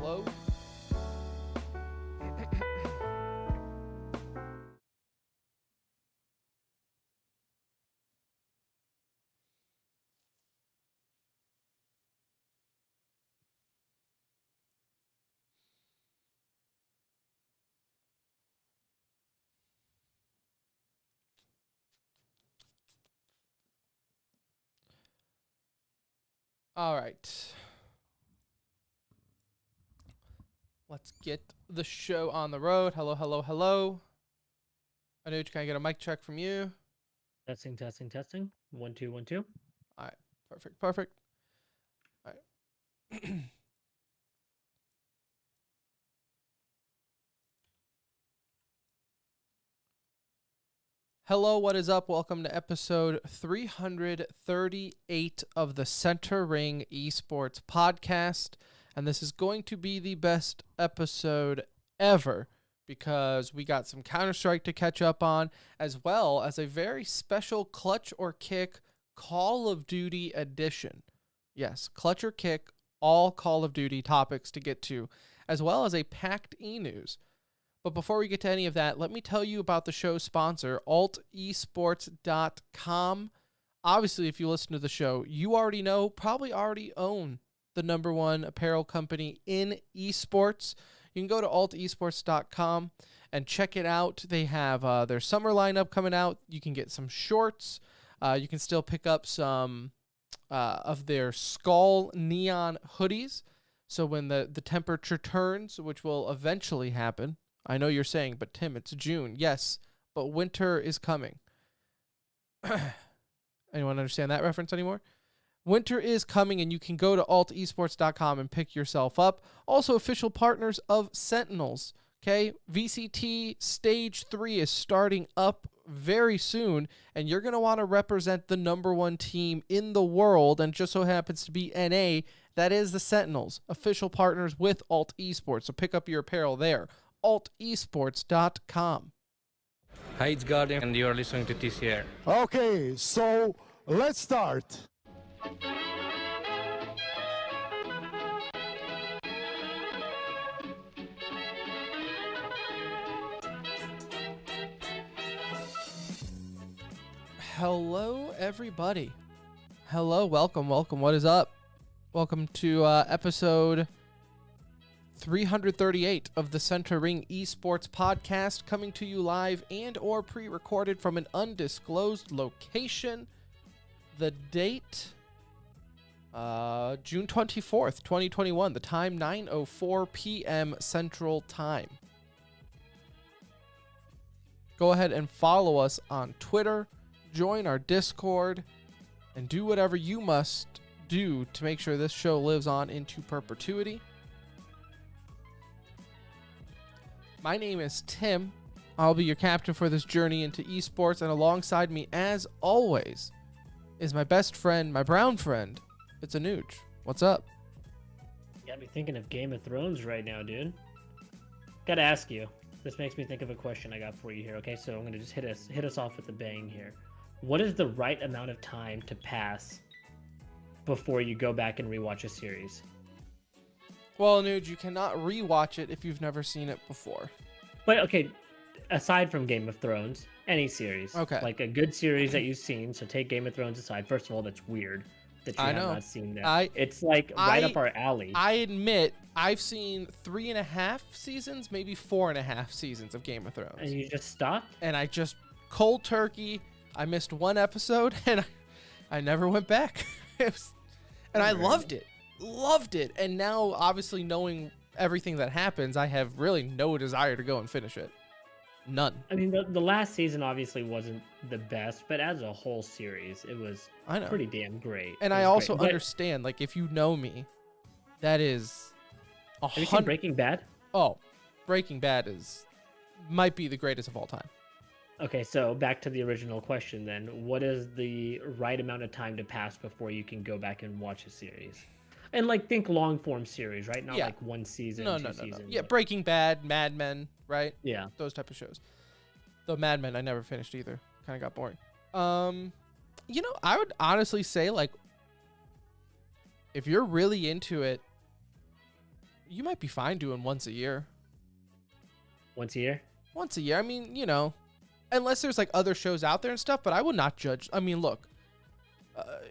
hello. All right. Let's get the show on the road. Hello, hello, hello. Anuj, can I get a mic check from you? Testing, testing, testing. 1, 2, 1, 2. All right. Perfect, perfect. All right. Hello, what is up? Welcome to episode 338 of the Center Ring Esports podcast. And this is going to be the best episode ever because we got some Counter-Strike to catch up on, as well as a very special Clutch or Kick Call of Duty edition. Yes, Clutch or Kick, all Call of Duty topics to get to, as well as a packed e-news. But before we get to any of that, let me tell you about the show's sponsor, altesports.com. Obviously, if you listen to the show, you already know, probably already own the number one apparel company in esports. You can go to altesports.com and check it out. They have their summer lineup coming out. You can get some shorts. You can still pick up some of their Skull neon hoodies. So when the temperature turns, which will eventually happen, I know you're saying, but Tim, it's June. Yes, but winter is coming. Anyone understand that reference anymore? Winter is coming, and you can go to altesports.com and pick yourself up. Also, official partners of Sentinels. Okay, VCT Stage 3 is starting up very soon, and you're going to want to represent the number one team in the world, and just so happens to be NA. That is the Sentinels, official partners with Alt Esports. So pick up your apparel there. altesports.com. Hi, it's Guardian, and you're listening to TCR. Okay, so let's start. Hello, everybody. Hello, welcome. What is up? Welcome to episode 338 of the Center Ring Esports podcast, coming to you live and or pre-recorded from an undisclosed location. The date, June 24th, 2021. The time, 9:04 p.m. Central Time. Go ahead and follow us on Twitter, join our Discord, and do whatever you must do to make sure this show lives on into perpetuity. My name is Tim. I'll be your captain for this journey into esports, and alongside me, as always, is my best friend, my brown friend. It's Anuj. What's up? You got me thinking of Game of Thrones right now, dude. Gotta ask you. This makes me think of a question I got for you here. Okay, so I'm gonna just hit us off with a bang here. What is the right amount of time to pass before you go back and rewatch a series? Well, Anuj, you cannot rewatch it if you've never seen it before. But okay, aside from Game of Thrones, any series, Okay. like a good series that you've seen. So take Game of Thrones aside. First of all, that's weird that you I have know. not seen that. It's like right up our alley. I admit I've seen 3.5 seasons, maybe 4.5 seasons of Game of Thrones. And you just stopped? And I just cold turkey. I missed one episode and I never went back. I loved it. Loved it. And now, obviously, knowing everything that happens, I have really no desire to go and finish it. None. I mean, the last season obviously wasn't the best, but as a whole series, it was pretty damn great. And I also understand, like, if you know me, that is Have you seen Breaking Bad? Oh, Breaking Bad might be the greatest of all time. Okay, so back to the original question then. What is the right amount of time to pass before you can go back and watch a series? And like think long form series, right? Not like one season, two seasons. Yeah, Breaking Bad, Mad Men, right? Yeah. Those type of shows. Though Mad Men I never finished either. Kind of got boring. I would honestly say, like, if you're really into it, you might be fine doing once a year. Once a year? Once a year. I mean, unless there's like other shows out there and stuff, but I would not judge. I mean, look,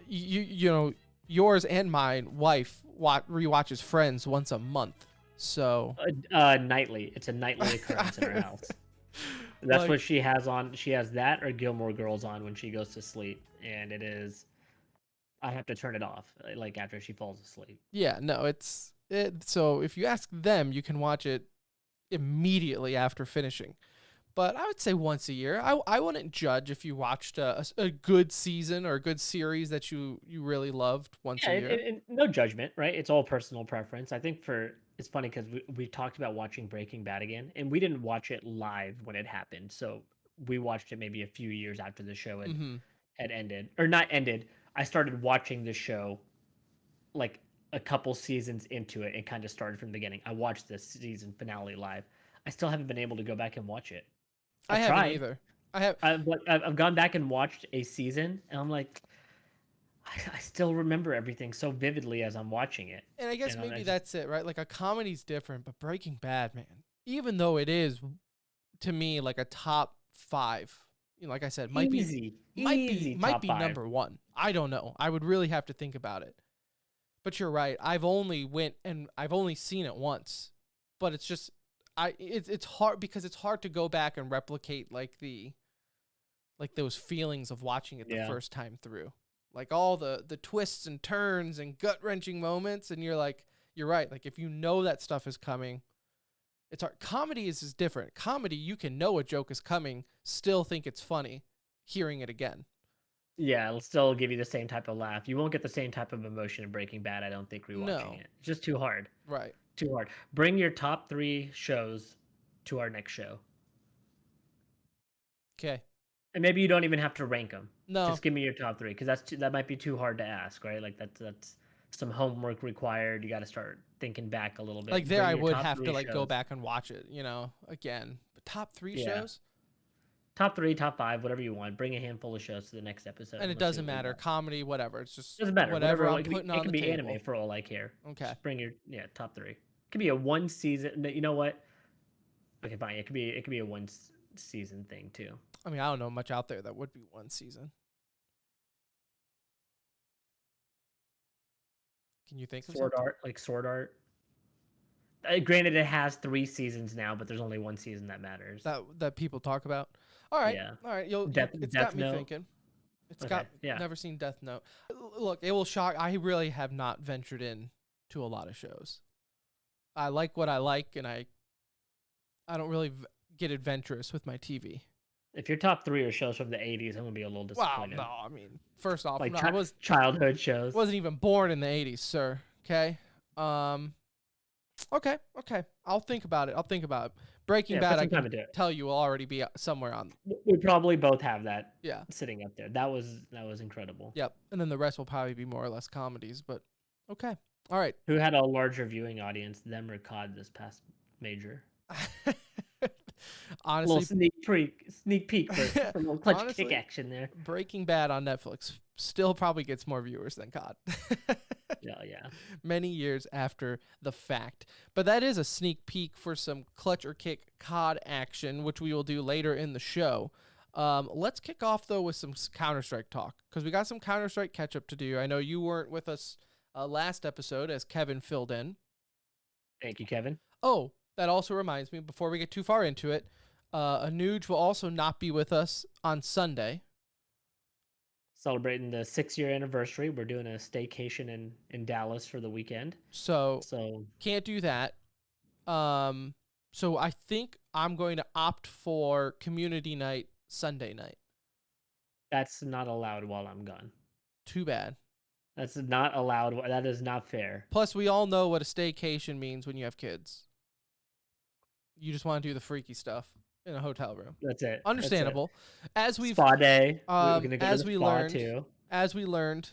yours and mine wife rewatches Friends once a month. So Nightly. It's a nightly occurrence in our house. That's what she has on. She has that or Gilmore Girls on when she goes to sleep, and it is. I have to turn it off like after she falls asleep. Yeah, no, so if you ask them, you can watch it immediately after finishing. But I would say once a year. I wouldn't judge if you watched a good season or a good series that you really loved once a year. And no judgment, right? It's all personal preference. I think it's funny because we talked about watching Breaking Bad again, and we didn't watch it live when it happened. So we watched it maybe a few years after the show had ended. Or not ended. I started watching the show like a couple seasons into it and kind of started from the beginning. I watched this season finale live. I still haven't been able to go back and watch it. I haven't either. I've gone back and watched a season, and I'm like, I still remember everything so vividly as I'm watching it. And I guess maybe that's it, right? Like a comedy's different, but Breaking Bad, man, even though it is to me like a top 5, like I said, might be number 1. I don't know. I would really have to think about it. But you're right. I've only seen it once, but it's just it's hard because it's hard to go back and replicate like those feelings of watching it the first time through. Like all the twists and turns and gut-wrenching moments, and you're right. Like if you know that stuff is coming, it's hard. Comedy is different. Comedy, you can know a joke is coming, still think it's funny, hearing it again. Yeah, it'll still give you the same type of laugh. You won't get the same type of emotion in Breaking Bad, I don't think, rewatching it. It's just too hard. Right. Too hard. Bring your top 3 shows to our next show. Okay. And maybe you don't even have to rank them. No. Just give me your top 3, because that might be too hard to ask, right? Like that's some homework required. You got to start thinking back a little bit. Like there, I would have to go back and watch it, again. But top 3 shows. Top 3, top 5, whatever you want. Bring a handful of shows to the next episode. And it doesn't matter. Comedy, whatever. It's just doesn't matter. Whatever I'm putting on the table. It can be anime for all I care. Okay. Just bring your top 3. It could be a 1 season. You know what? Okay, fine. It could be a 1 season thing too. I mean, I don't know much out there that would be 1 season. Can you think of Sword Art? Like Sword Art. Granted, it has 3 seasons now, but there's only 1 season that matters. That people talk about. All right. Yeah. All right. It's Death got me Note. thinking. Never seen Death Note. Look, it will shock. I really have not ventured in to a lot of shows. I like what I like, and I don't really get adventurous with my TV. If your top 3 are shows from the 80s, I'm gonna be a little disappointed. Well, no, I mean, first off, like I was childhood shows. Wasn't even born in the 80s, sir. Okay. Okay. I'll think about it. Breaking Bad, I can tell you will already be somewhere on. We probably both have that. Yeah. Sitting up there. That was incredible. Yep. And then the rest will probably be more or less comedies, but okay. All right. Who had a larger viewing audience, them or COD this past major? Honestly, a little sneak peek for a little clutch kick action there. Breaking Bad on Netflix still probably gets more viewers than COD. Yeah. Many years after the fact. But that is a sneak peek for some clutch or kick COD action, which we will do later in the show. Let's kick off, though, with some Counter-Strike talk, because we got some Counter-Strike catch-up to do. I know you weren't with us last episode as Kevin filled in. Thank you, Kevin. Oh, that also reminds me, before we get too far into it, Anuj will also not be with us on Sunday. Celebrating the 6-year anniversary. We're doing a staycation in Dallas for the weekend. So can't do that. So I think I'm going to opt for community night Sunday night. That's not allowed while I'm gone. Too bad. That's not allowed. That is not fair. Plus, we all know what a staycation means when you have kids. You just want to do the freaky stuff in a hotel room. That's it. Understandable. That's it. Spa day. We're gonna go as we learned too. As we learned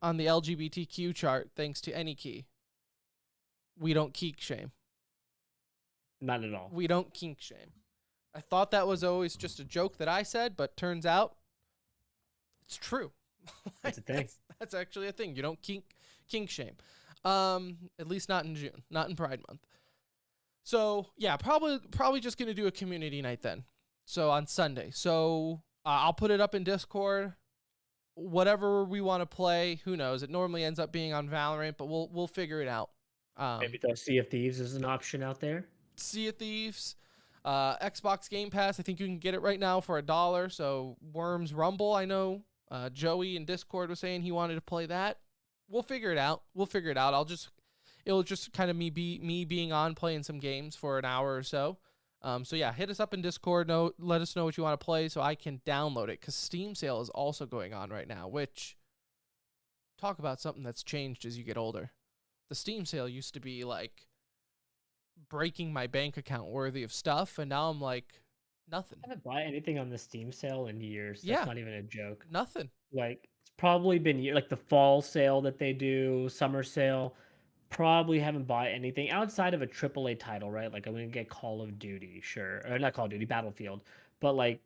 on the LGBTQ chart, thanks to Any Key, we don't kink shame. Not at all. We don't kink shame. I thought that was always just a joke that I said, but turns out it's true. That's a thing. That's actually a thing. You don't kink shame. At least not in June, not in Pride Month. So yeah, probably just gonna do a community night then. So on Sunday. So I'll put it up in Discord. Whatever we want to play, who knows? It normally ends up being on Valorant, but we'll figure it out. Maybe throw Sea of Thieves as an option out there. Sea of Thieves, Xbox Game Pass. I think you can get it right now for $1. So Worms Rumble. I know Joey in Discord was saying he wanted to play that. We'll figure it out. It'll just kind of me being on playing some games for an hour or so. So yeah, hit us up in Discord. Let us know what you want to play so I can download it, because Steam sale is also going on right now, which, talk about something that's changed as you get older. The Steam sale used to be like breaking my bank account worthy of stuff, and now I'm like, nothing. I haven't bought anything on the Steam sale in years. That's Yeah. not even a joke. Nothing. Like, it's probably been like the fall sale that they do, summer sale. Probably haven't bought anything outside of a AAA title, right? Like I'm gonna get Call of Duty, sure, or not Call of Duty, Battlefield, but like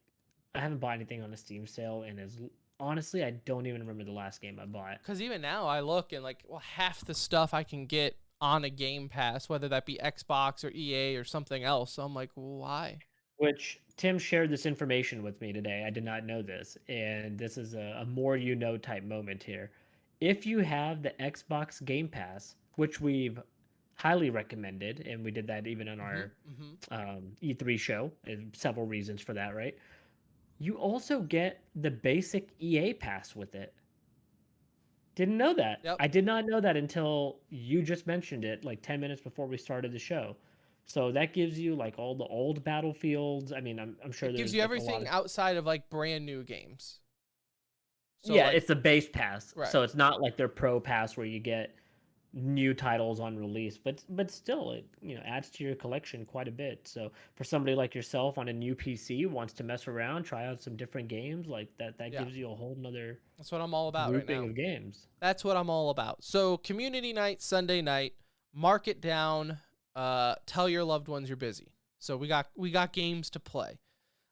I haven't bought anything on a Steam sale, and as honestly, I don't even remember the last game I bought. Because even now I look and like, well, half the stuff I can get on a Game Pass, whether that be Xbox or EA or something else. So I'm like, why? Which Tim shared this information with me today. I did not know this, and this is a more you know type moment here. If you have the Xbox Game Pass, which we've highly recommended, and we did that even on our E3 show, and several reasons for that, right? You also get the basic EA pass with it. Didn't know that. Yep. I did not know that until you just mentioned it like 10 minutes before we started the show. So that gives you like all the old Battlefields. I mean, I'm sure It there's gives you like, a lot everything of... outside of like brand new games. So yeah, like, it's the base pass. right. So it's not like their pro pass where you get new titles on release, but still it adds to your collection quite a bit. So for somebody like yourself on a new PC who wants to mess around, try out some different games like that, Yeah. gives you a whole nother That's what I'm all about right grouping now. of games. That's what I'm all about. So community night, Sunday night, mark it down. Tell your loved ones you're busy. So we got games to play.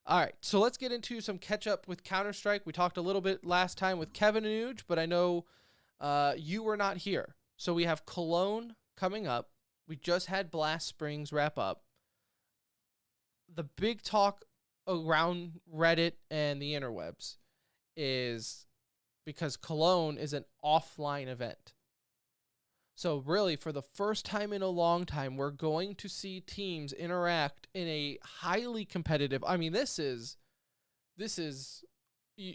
All right, so let's get into some catch up with Counter-Strike. We talked a little bit last time with Kevin and Nuge, but I know you were not here. So we have Cologne coming up. We just had Blast Springs wrap up. The big talk around Reddit and the interwebs is because Cologne is an offline event. So really, for the first time in a long time, we're going to see teams interact in a highly competitive. I mean, this is,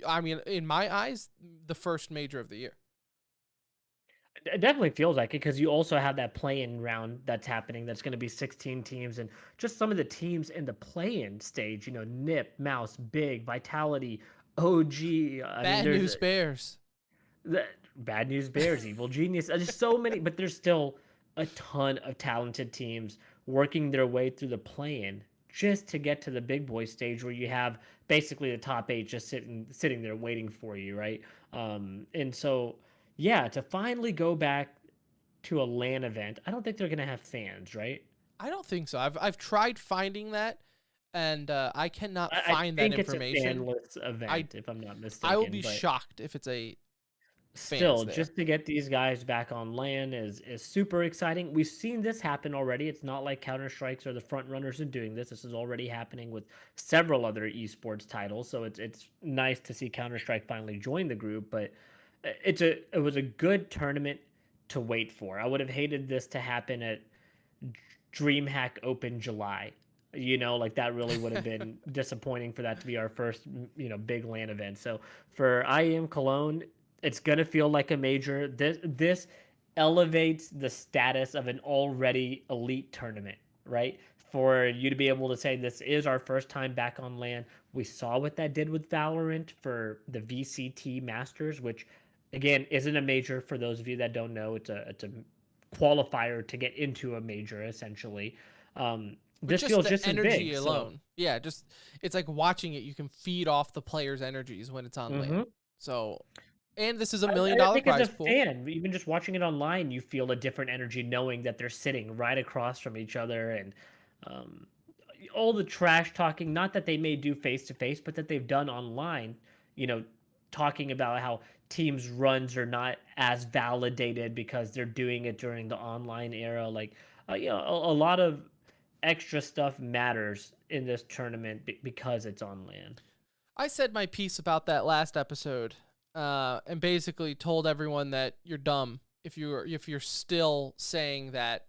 I mean, in my eyes, the first major of the year. It definitely feels like it because you also have that play-in round that's happening. That's going to be 16 teams, and just some of the teams in the play-in stage. Nip, Mouse, Big, Vitality, OG. Bad news Bears. Bad News Bears, Evil Genius. There's so many, but there's still a ton of talented teams working their way through the play-in just to get to the big boy stage where you have basically the top 8 just sitting there waiting for you, right? And so, yeah, to finally go back to a LAN event, I don't think they're gonna have fans, right? I don't think so. I've tried finding that, and I cannot find that information. I think it's a fanless event, if I'm not mistaken. I will be shocked if it's a still just to get these guys back on LAN is super exciting. We've seen this happen already. It's not like Counter-Strikes are the front runners in doing this. This is already happening with several other esports titles. So it's nice to see Counter-Strike finally join the group, but it was a good tournament to wait for. I would have hated this to happen at DreamHack Open July. Like that really would have been disappointing for that to be our first, big LAN event. So for IEM Cologne, it's gonna feel like a major. This elevates the status of an already elite tournament, right? For you to be able to say this is our first time back on LAN. We saw what that did with Valorant for the VCT Masters, which again isn't a major for those of you that don't know. It's a qualifier to get into a major essentially. This feels just as big. Alone. Yeah, just it's like watching it. You can feed off the players' energies when it's on LAN. So. And this is $1 million prize pool. Fan, even just watching it online, you feel a different energy knowing that they're sitting right across from each other, and all the trash talking. Not that they may do face to face, but that they've done online. talking about how teams' runs are not as validated because they're doing it during the online era. Like, a lot of extra stuff matters in this tournament because it's on LAN. I said my piece about that last episode, and basically told everyone that you're dumb if you're still saying that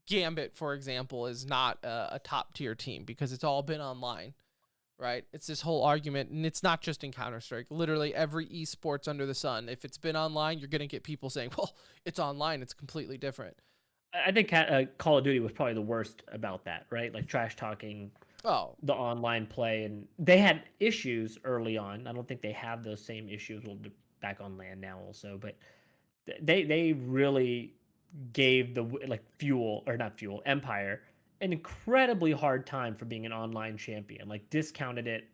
Gambit, for example, is not a top tier team because it's all been online, right? It's this whole argument, and it's not just in Counter-Strike. Literally every esports under the sun, if it's been online, you're going to get people saying, well, it's online, it's completely different. I think Call of Duty was probably the worst about that, right? Like trash talking the online play, and they had issues early on. I don't think they have those same issues. Well, they're back on LAN now also, but they really gave the Fuel, or not Fuel, Empire, an incredibly hard time for being an online champion. Like discounted it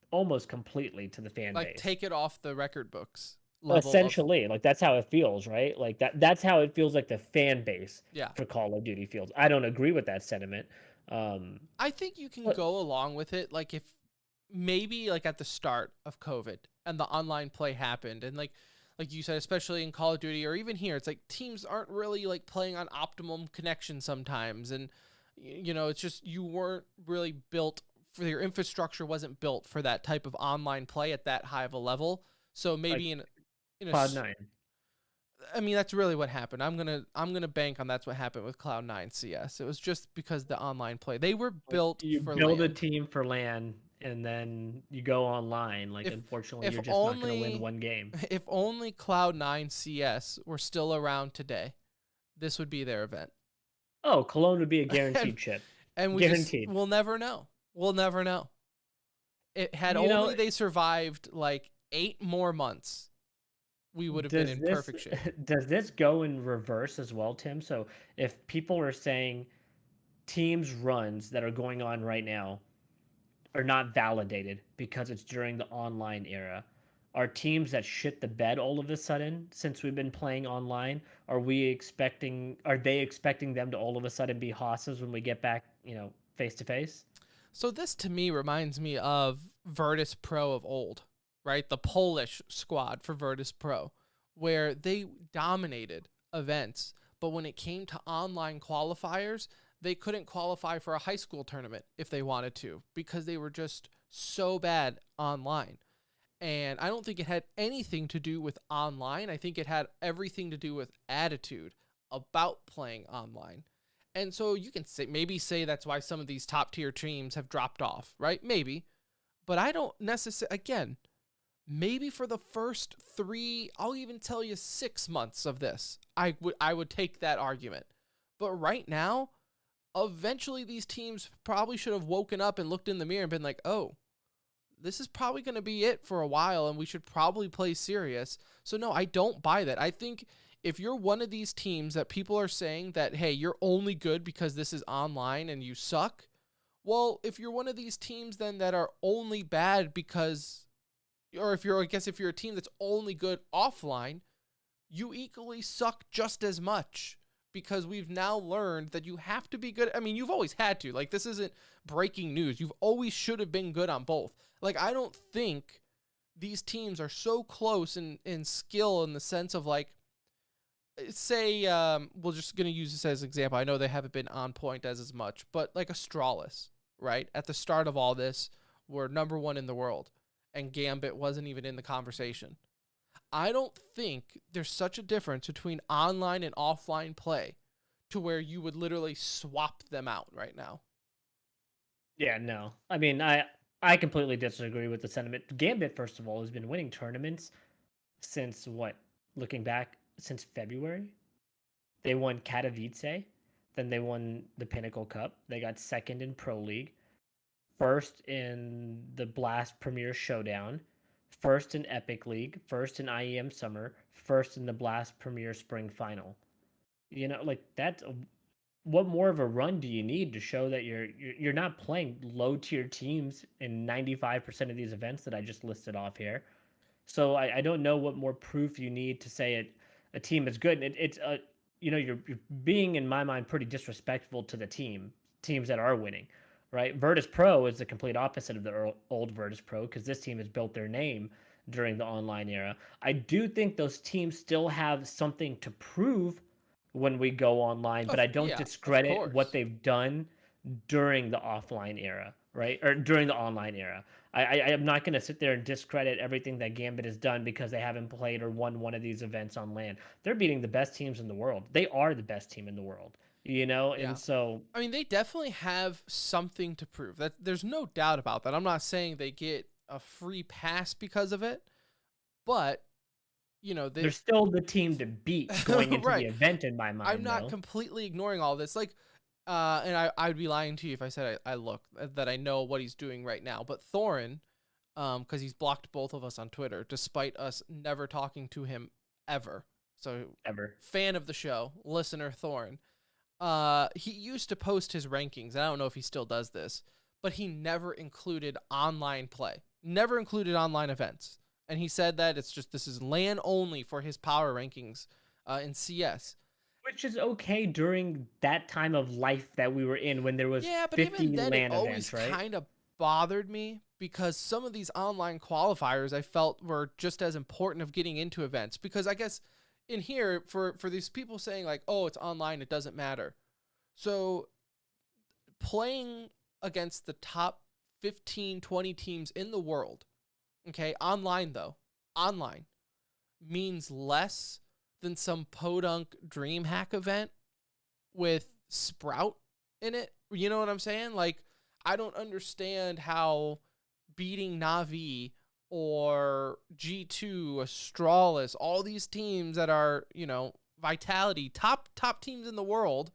almost completely to the fan like base. Take it off the record books. Essentially, like that's how it feels, right? Like that's how it feels like the fan base for Call of Duty feels. I don't agree with that sentiment. I think you can go along with it, like if maybe like at the start of COVID and the online play happened, and like you said, especially in Call of Duty or even here, it's like teams aren't really like playing on optimum connection sometimes, and it's just you weren't really built for, your infrastructure wasn't built for that type of online play at that high of a level. So maybe like in a Cloud9. I mean, that's really what happened. I'm gonna bank on that's what happened with Cloud9 CS. It was just because the online play. They were built for build LAN. a team for LAN, and then you go online. Like, unfortunately, you're just not going to win one game. If only Cloud9 CS were still around today, this would be their event. Oh, Cologne would be a guaranteed chip. And we'll never know. We'll never know. It had only they survived like 8 more months, we would have been in perfect shape. Does this go in reverse as well, Tim? So if people are saying teams' runs that are going on right now are not validated because it's during the online era, are teams that shit the bed all of a sudden since we've been playing online? Are they expecting them to all of a sudden be hosses when we get back, face to face? So this to me reminds me of Virtus Pro of old, right? The Polish squad for Virtus Pro, where they dominated events, but when it came to online qualifiers, they couldn't qualify for a high school tournament if they wanted to because they were just so bad online. And I don't think it had anything to do with online. I think it had everything to do with attitude about playing online. And so you can say that's why some of these top tier teams have dropped off, right? Maybe. But I don't necessarily, again, maybe for the first 3, I'll even tell you 6 months of this, I would take that argument. But right now, eventually these teams probably should have woken up and looked in the mirror and been like, oh, this is probably going to be it for a while and we should probably play serious. So no, I don't buy that. I think if you're one of these teams that people are saying that, hey, you're only good because this is online and you suck, well, if you're one of these teams then that are only bad because, or if you're a team that's only good offline, you equally suck just as much because we've now learned that you have to be good. I mean, you've always had to. Like, this isn't breaking news. You've always should have been good on both. Like, I don't think these teams are so close in skill in the sense of, like, say, we're just going to use this as an example. I know they haven't been on point as much, but like Astralis, right? At the start of all this, were number 1 in the world, and Gambit wasn't even in the conversation. I don't think there's such a difference between online and offline play to where you would literally swap them out right now. Yeah, no. I mean, I completely disagree with the sentiment. Gambit, first of all, has been winning tournaments since what? Looking back, since February. They won Katowice, then they won the Pinnacle Cup. They got second in Pro League, first in the Blast Premier Showdown, first in Epic League, first in IEM Summer, first in the Blast Premier Spring Final. Like what more of a run do you need to show that you're not playing low tier teams in 95% of these events that I just listed off here? So I don't know what more proof you need to say a team is good. It's you're being, in my mind, pretty disrespectful to the teams that are winning, right? Virtus Pro is the complete opposite of the old Virtus Pro because this team has built their name during the online era. I do think those teams still have something to prove when we go online, but I don't Yeah, of discredit what course. they've done during the offline era, right? Or during the online era. I am not going to sit there and discredit everything that Gambit has done because they haven't played or won one of these events on LAN. They're beating the best teams in the world. They are the best team in the world, you know? And Yeah. so I mean, they definitely have something to prove. That there's no doubt about that. I'm not saying they get a free pass because of it, but they're still the team to beat going into the right. event in my I'm mind, not though. completely ignoring all this. Like, and I'd be lying to you if I said I look that I know what he's doing right now. But Thorin, because he's blocked both of us on Twitter, despite us never talking to him ever. So, Ever. fan of the show, listener Thorin. He used to post his rankings, and I don't know if he still does this, but he never included online play, never included online events. And he said that this is LAN only for his power rankings in CS. Which is okay during that time of life that we were in when there was Yeah, but 50 even then, it LAN always events, right? kind of bothered me because some of these online qualifiers I felt were just as important of getting into events. Because I guess in here, for these people saying like, oh, it's online, it doesn't matter. So playing against the top 15, 20 teams in the world, okay, online though, online means less than some podunk DreamHack event with Sprout in it. You know what I'm saying? Like, I don't understand how beating Navi or G2, Astralis, all these teams that are, Vitality, top teams in the world,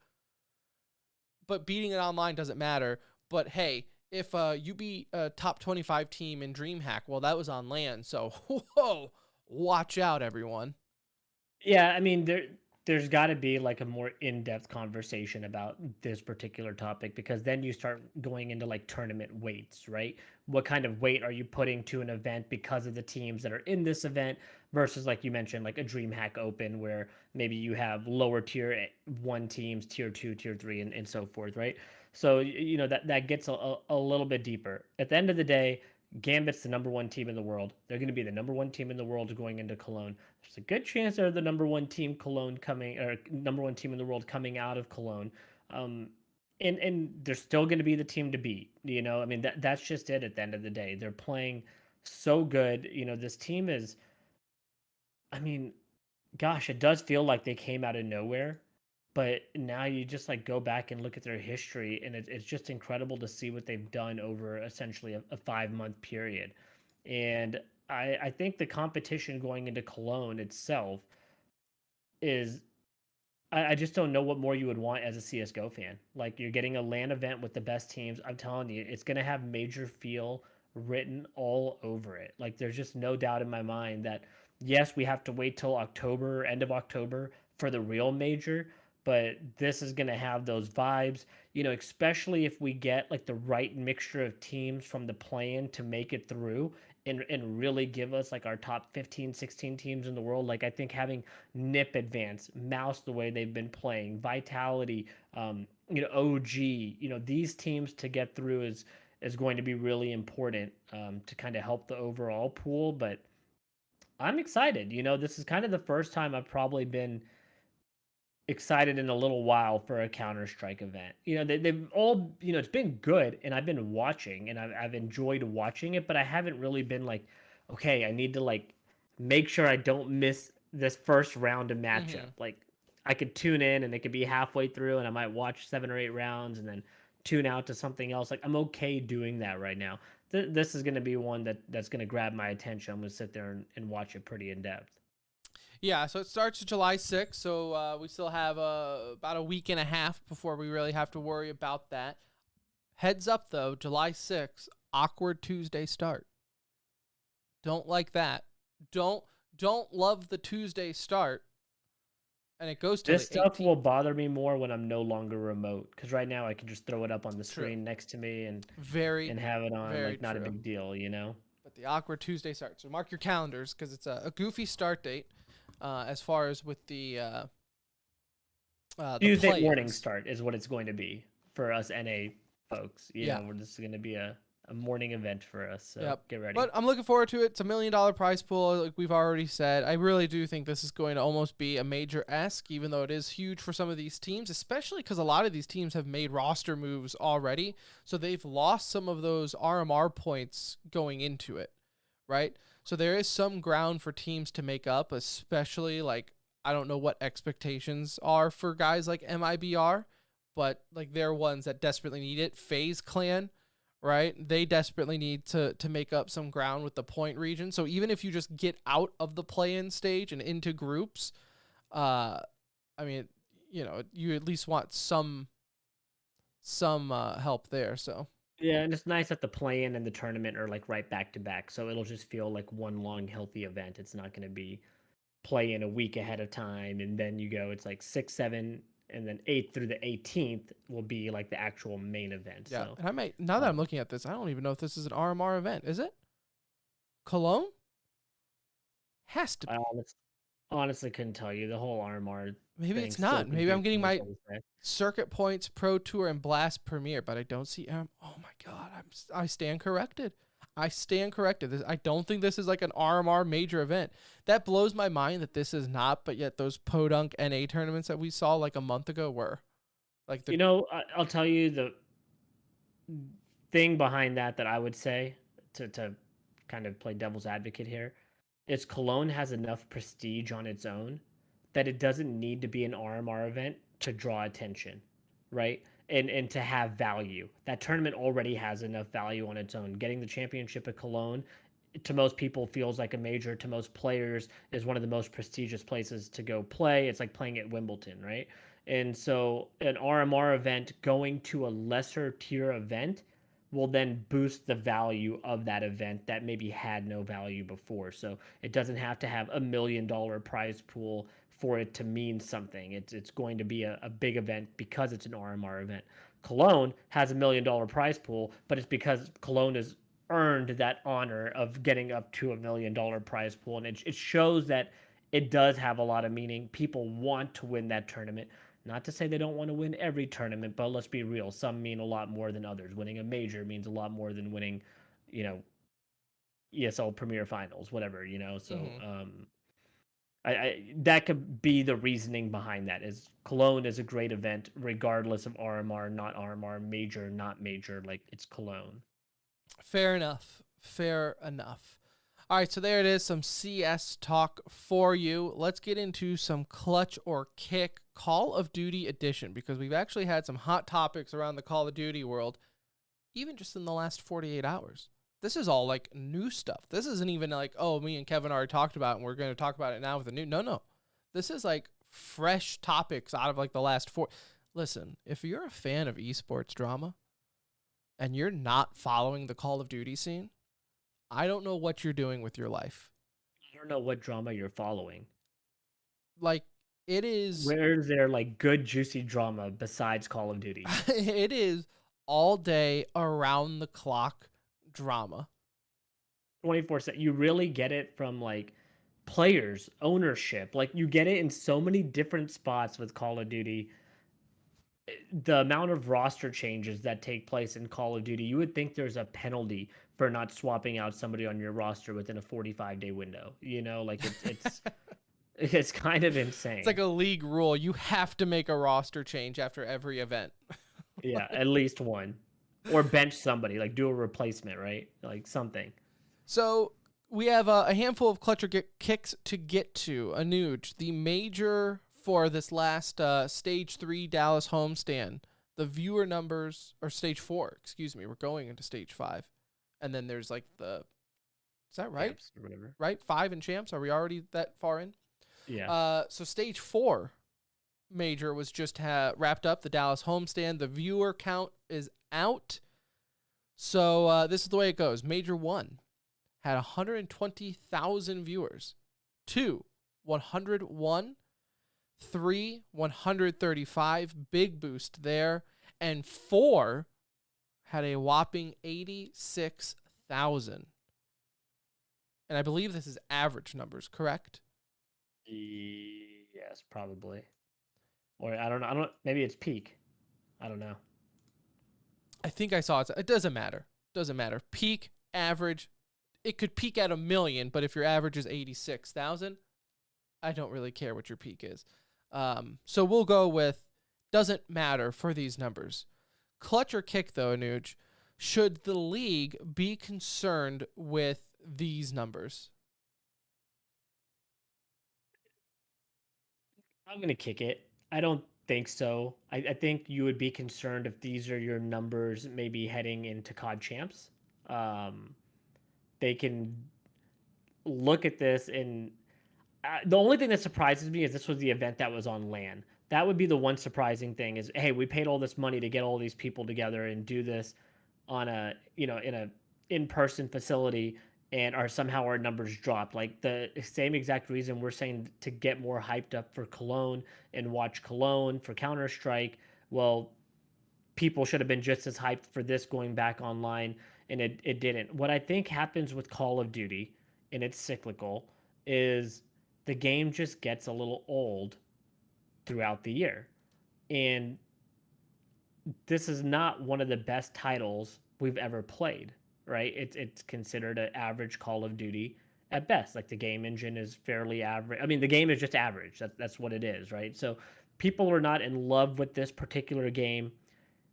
but beating it online doesn't matter. But hey, if you beat a top 25 team in DreamHack, well, that was on LAN. So, whoa, watch out, everyone. Yeah, I mean there's got to be like a more in-depth conversation about this particular topic because then you start going into like tournament weights, right? What kind of weight are you putting to an event because of the teams that are in this event versus like you mentioned like a DreamHack Open where maybe you have lower tier 1 teams, tier 2, tier 3 and so forth, right? So that gets a little bit deeper. At the end of the day, Gambit's the number 1 team in the world. They're going to be the number 1 team in the world going into Cologne. There's a good chance they're the number 1 team Cologne coming or number 1 team in the world coming out of Cologne. And they're still going to be the team to beat. I mean that's just it. At the end of the day, they're playing so good. This team is. I mean, gosh, it does feel like they came out of nowhere. But now you just like go back and look at their history, and it's just incredible to see what they've done over essentially a 5-month period. And I think the competition going into Cologne itself is I just don't know what more you would want as a CSGO fan. Like you're getting a LAN event with the best teams. I'm telling you, it's gonna have major feel written all over it. Like there's just no doubt in my mind that yes, we have to wait till October, end of October for the real major, but this is gonna have those vibes, especially if we get like the right mixture of teams from the play-in to make it through and really give us like our top 15, 16 teams in the world. Like I think having Nip advance, Mouse the way they've been playing, Vitality, OG, these teams to get through is going to be really important to kind of help the overall pool. But I'm excited. This is kind of the first time I've probably been excited in a little while for a Counter-Strike event. They've all, it's been good and I've been watching and I've enjoyed watching it, but I haven't really been like, okay, I need to like make sure I don't miss this first round of matchup. Mm-hmm. Like I could tune in and it could be halfway through and I might watch 7 or 8 rounds and then tune out to something else. Like I'm okay doing that right now. This is going to be one that's going to grab my attention. I'm going to sit there and watch it pretty in depth. Yeah, so it starts July 6th, so we still have about a week and a half before we really have to worry about that. Heads up, though, July 6th, awkward Tuesday start. Don't like that. Don't love the Tuesday start. And it goes to This the stuff 18th. will bother me more when I'm no longer remote because right now I can just throw it up on the screen next to me and have it on very like not a true. big deal. But the awkward Tuesday start. So mark your calendars because it's a goofy start date as far as with the Tuesday morning play-ins. start is what it's going to be for us NA folks. Yeah. We're just going to be a a morning event for us. So Yep. get ready. But I'm looking forward to it. It's $1 million prize pool, like we've already said. I really do think this is going to almost be a major-esque, even though it is huge for some of these teams, especially because a lot of these teams have made roster moves already. So they've lost some of those RMR points going into it, right? So there is some ground for teams to make up, especially like, I don't know what expectations are for guys like MIBR, but like they're ones that desperately need it. FaZe Clan, right? They desperately need to make up some ground with the point region. So even if you just get out of the play-in stage and into groups, I mean, you know, you at least want some help there. So Yeah, and it's nice that the play-in and the tournament are like right back to back, so it'll just feel like one long healthy event. It's not going to be play in a week ahead of time, and then you go. It's like 6, 7, and then 8 through the 18th will be like the actual main event. yeah, So and I might now that I'm um, looking at this, I don't even know if this is an RMR event. Is it? Cologne? Has to I be. honestly couldn't tell you. The whole RMR Maybe thing it's still not. Maybe I'm confuses getting me my to this day. Circuit Points Pro Tour and Blast Premier, but I don't see. Oh my God, I stand corrected. I stand corrected. I don't think this is like an RMR major event. That blows my mind that this is not. But yet those Podunk NA tournaments that we saw like a month ago were like the. You know, I'll tell you the thing behind that I would say to kind of play devil's advocate here is Cologne has enough prestige on its own that it doesn't need to be an RMR event to draw attention, right? And to have value. That tournament already has enough value on its own. Getting the championship at Cologne to most people feels like a major, to most players is one of the most prestigious places to go play. It's like playing at Wimbledon, right? And so an RMR event going to a lesser tier event will then boost the value of that event that maybe had no value before. So it doesn't have to have $1 million prize pool for it to mean something. It's going to be a big event because it's an RMR event. Cologne has $1 million prize pool, but it's because Cologne has earned that honor of getting up to $1 million prize pool, and it shows that it does have a lot of meaning. People want to win that tournament. Not to say they don't want to win every tournament, but let's be real. Some mean a lot more than others. Winning a major means a lot more than winning, you know, ESL Premier Finals, whatever, you know. So Mhm. I that could be the reasoning behind that. Is Cologne is a great event, regardless of RMR, not RMR, major, not major. Like it's Cologne. Fair enough. Fair enough. All right, so there it is, some CS talk for you. Let's get into some Clutch or Kick Call of Duty edition, because we've actually had some hot topics around the Call of Duty world, even just in the last 48 hours. This is all like new stuff. This isn't even like, oh, me and Kevin already talked about it and we're going to talk about it now with a new. No. This is like fresh topics out of like the last four. Listen, if you're a fan of esports drama and you're not following the Call of Duty scene, I don't know what you're doing with your life. I don't know what drama you're following. Like, it is Where is there like good juicy drama besides Call of Duty? it is all day around the clock drama. 24/7. You really get it from like players, ownership. Like you get it in so many different spots with Call of Duty. The amount of roster changes that take place in Call of Duty, you would think there's a penalty for not swapping out somebody on your roster within a 45-day window. You know, like it's it's kind of insane. It's like a league rule. You have to make a roster change after every event. Yeah, at least one. Or bench somebody, like do a replacement, right? Like something. So we have a handful of clutch or kicks to get to. Anuj, the major for this last stage 3 Dallas homestand, the viewer numbers, or stage 4, excuse me, we're going into stage 5. And then there's like is that right? Camps or whatever. Right? 5 and champs. Are we already that far in? Yeah. So stage 4 major was just wrapped up, the Dallas homestand. The viewer count is out. So this is the way it goes. Major 1 had 120,000 viewers. 2, 101. 3, 135. Big boost there. And 4 had a whopping 86,000. And I believe this is average numbers, correct? Yes, probably. Or I don't know. Maybe it's peak. I don't know. I think I saw it. It doesn't matter. doesn't matter. Peak, average, it could peak at 1 million, but if your average is 86,000, I don't really care what your peak is. So we'll go with doesn't matter for these numbers. Clutch or kick, though, Anuj, should the league be concerned with these numbers? I'm going to kick it. I don't think so. I think you would be concerned if these are your numbers maybe heading into COD champs. Um, they can look at this and the only thing that surprises me is this was the event that was on LAN. That would be the one surprising thing is, hey, we paid all this money to get all these people together and do this on a, in a in-person facility, and are somehow our numbers dropped. Like the same exact reason we're saying to get more hyped up for Cologne and watch Cologne for Counter-Strike. Well, people should have been just as hyped for this going back online, and it didn't. What I think happens with Call of Duty, and it's cyclical, is the game just gets a little old throughout the year. And this is not one of the best titles we've ever played, right? It's considered an average Call of Duty at best. Like the game engine is fairly average. I mean, the game is just average. That's what it is, right? So people are not in love with this particular game.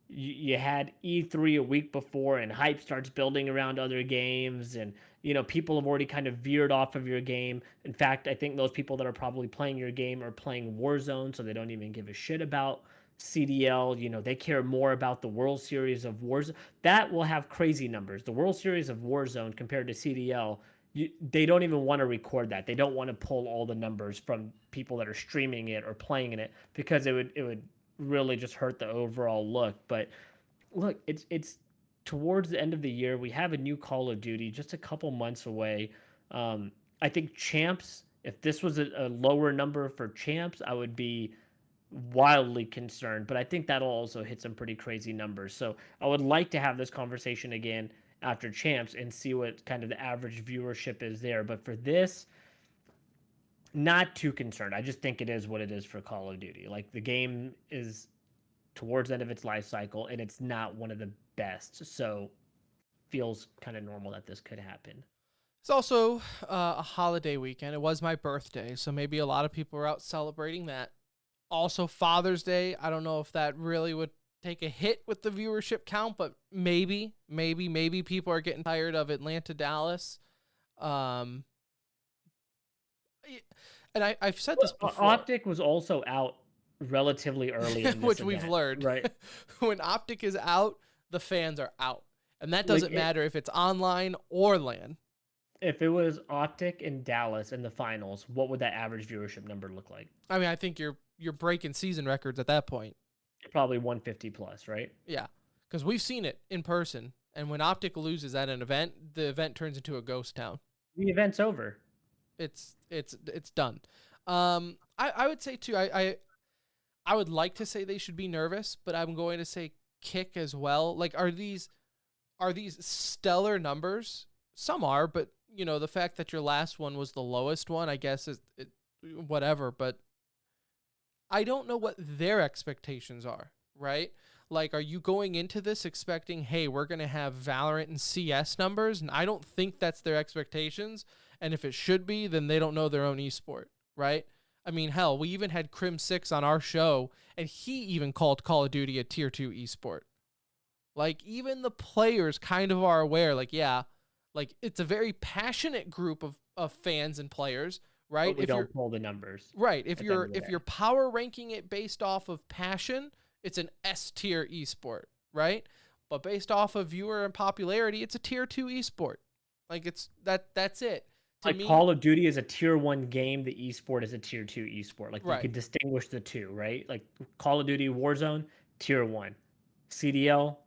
You had E3 a week before, and hype starts building around other games, and people have already kind of veered off of your game. In fact, I think those people that are probably playing your game are playing Warzone, so they don't even give a shit about CDL. They care more about the World Series of Warzone. That will have crazy numbers. The World Series of Warzone compared to CDL, they don't even want to record that. They don't want to pull all the numbers from people that are streaming it or playing in it, because it would really just hurt the overall look. But look, it's towards the end of the year. We have a new Call of Duty just a couple months away. I think champs, if this was a lower number for champs, I would be wildly concerned. But I think that'll also hit some pretty crazy numbers. So I would like to have this conversation again after champs and see what kind of the average viewership is there. But for this, not too concerned. I just think it is what it is for Call of Duty. Like the game is towards the end of its life cycle, and it's not one of the best. So feels kind of normal that this could happen. It's also a holiday weekend. It was my birthday, so maybe a lot of people are out celebrating that. Also Father's Day. I don't know if that really would take a hit with the viewership count, but maybe people are getting tired of Atlanta, Dallas. And I've said this before. Optic was also out relatively early in this which event, we've learned. right? When Optic is out, the fans are out. And that doesn't matter if it's online or LAN. If it was Optic in Dallas in the finals, what would that average viewership number look like? I mean, I think you're breaking season records at that point. Probably 150 plus, right? Yeah, because we've seen it in person. And when Optic loses at an event, the event turns into a ghost town. The event's over. It's done. I would say too. I would like to say they should be nervous, but I'm going to say kick as well. Like, are these stellar numbers? Some are, but the fact that your last one was the lowest one, I guess is whatever. But I don't know what their expectations are, right? Like, are you going into this expecting, hey, we're going to have Valorant and CS numbers? And I don't think that's their expectations. And if it should be, then they don't know their own esport, right? I mean, hell, we even had Crim6 on our show, and he even called Call of Duty a tier 2 esport. Like, even the players kind of are aware, like, yeah, like, it's a very passionate group of fans and players, right? But we don't pull the numbers. Right. If you're power ranking it based off of passion, it's an S tier esport, right? But based off of viewer and popularity, it's a tier 2 esport. Like, that's it. Like Call of Duty is a tier 1 game, the esport is a tier 2 esport. Like, you could distinguish the two, right? Like Call of Duty Warzone, tier 1. CDL,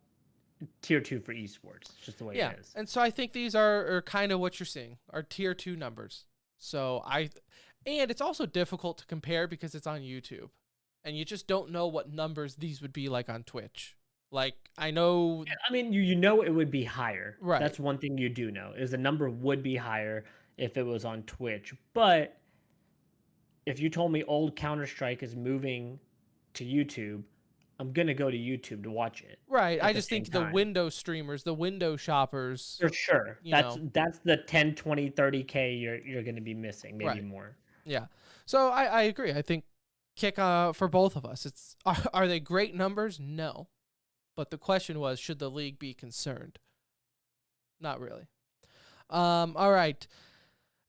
tier 2 for esports. It's just the way it is. And so I think these are kind of what you're seeing, are tier 2 numbers. So and it's also difficult to compare because it's on YouTube, and you just don't know what numbers these would be like on Twitch. Like, I know, I mean, you know it would be higher. Right. That's one thing you do know, is the number would be higher if it was on Twitch. But if you told me old Counter-Strike is moving to YouTube, I'm gonna go to YouTube to watch it. Right. At I the just same think the time. window streamers, the window shoppers, For sure. you That's know, that's the 10, 20, 30K you're gonna be missing, maybe right. more. Yeah. So I agree. I think kick for both of us. It's are they great numbers? No. But the question was, should the league be concerned? Not really. All right.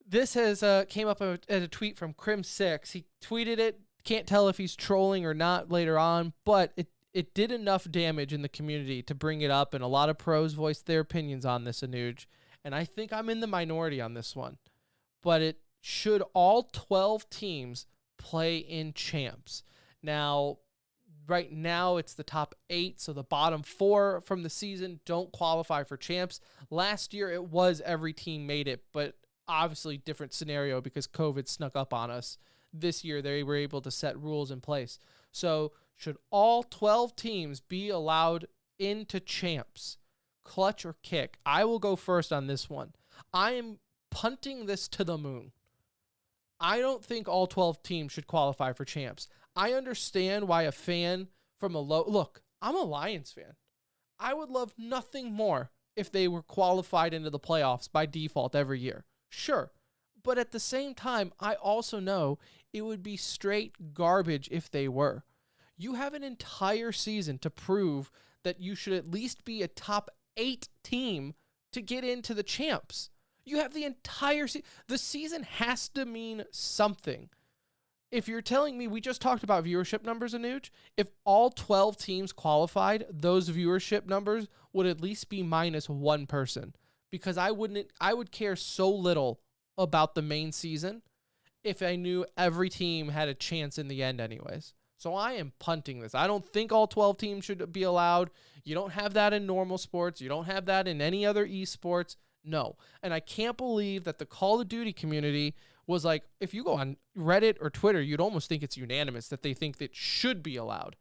This has came up at a tweet from Crim6. He tweeted it. Can't tell if he's trolling or not later on, but it did enough damage in the community to bring it up, and a lot of pros voiced their opinions on this, Anuj. And I think I'm in the minority on this one. But it should all 12 teams play in champs. Now, right now it's the top 8, so the bottom 4 from the season don't qualify for champs. Last year it was every team made it, but obviously different scenario because COVID snuck up on us. This year they were able to set rules in place. So should all 12 teams be allowed into champs? Clutch or kick? I will go first on this one. I am punting this to the moon. I don't think all 12 teams should qualify for champs. I understand why a fan from a look, I'm a Lions fan. I would love nothing more if they were qualified into the playoffs by default every year. Sure. But at the same time, I also know it would be straight garbage if they were. You have an entire season to prove that you should at least be a top 8 team to get into the champs. You have the entire season. The season has to mean something. If you're telling me, we just talked about viewership numbers, Anuj. If all 12 teams qualified, those viewership numbers would at least be minus one person. Because I would care so little about the main season if I knew every team had a chance in the end anyways. So I am punting this. I don't think all 12 teams should be allowed. You don't have that in normal sports. You don't have that in any other esports. No. And I can't believe that the Call of Duty community was like, if you go on Reddit or Twitter, you'd almost think it's unanimous that they think that should be allowed.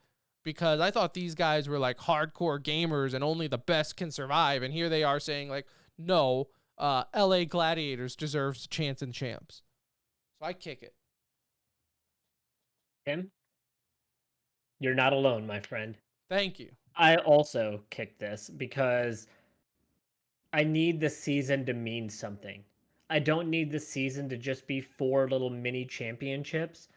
Because I thought these guys were like hardcore gamers and only the best can survive. And here they are saying like, no, LA Gladiators deserves a chance in champs. So I kick it. Tim, you're not alone, my friend. Thank you. I also kicked this because I need the season to mean something. I don't need the season to just be 4 little mini championships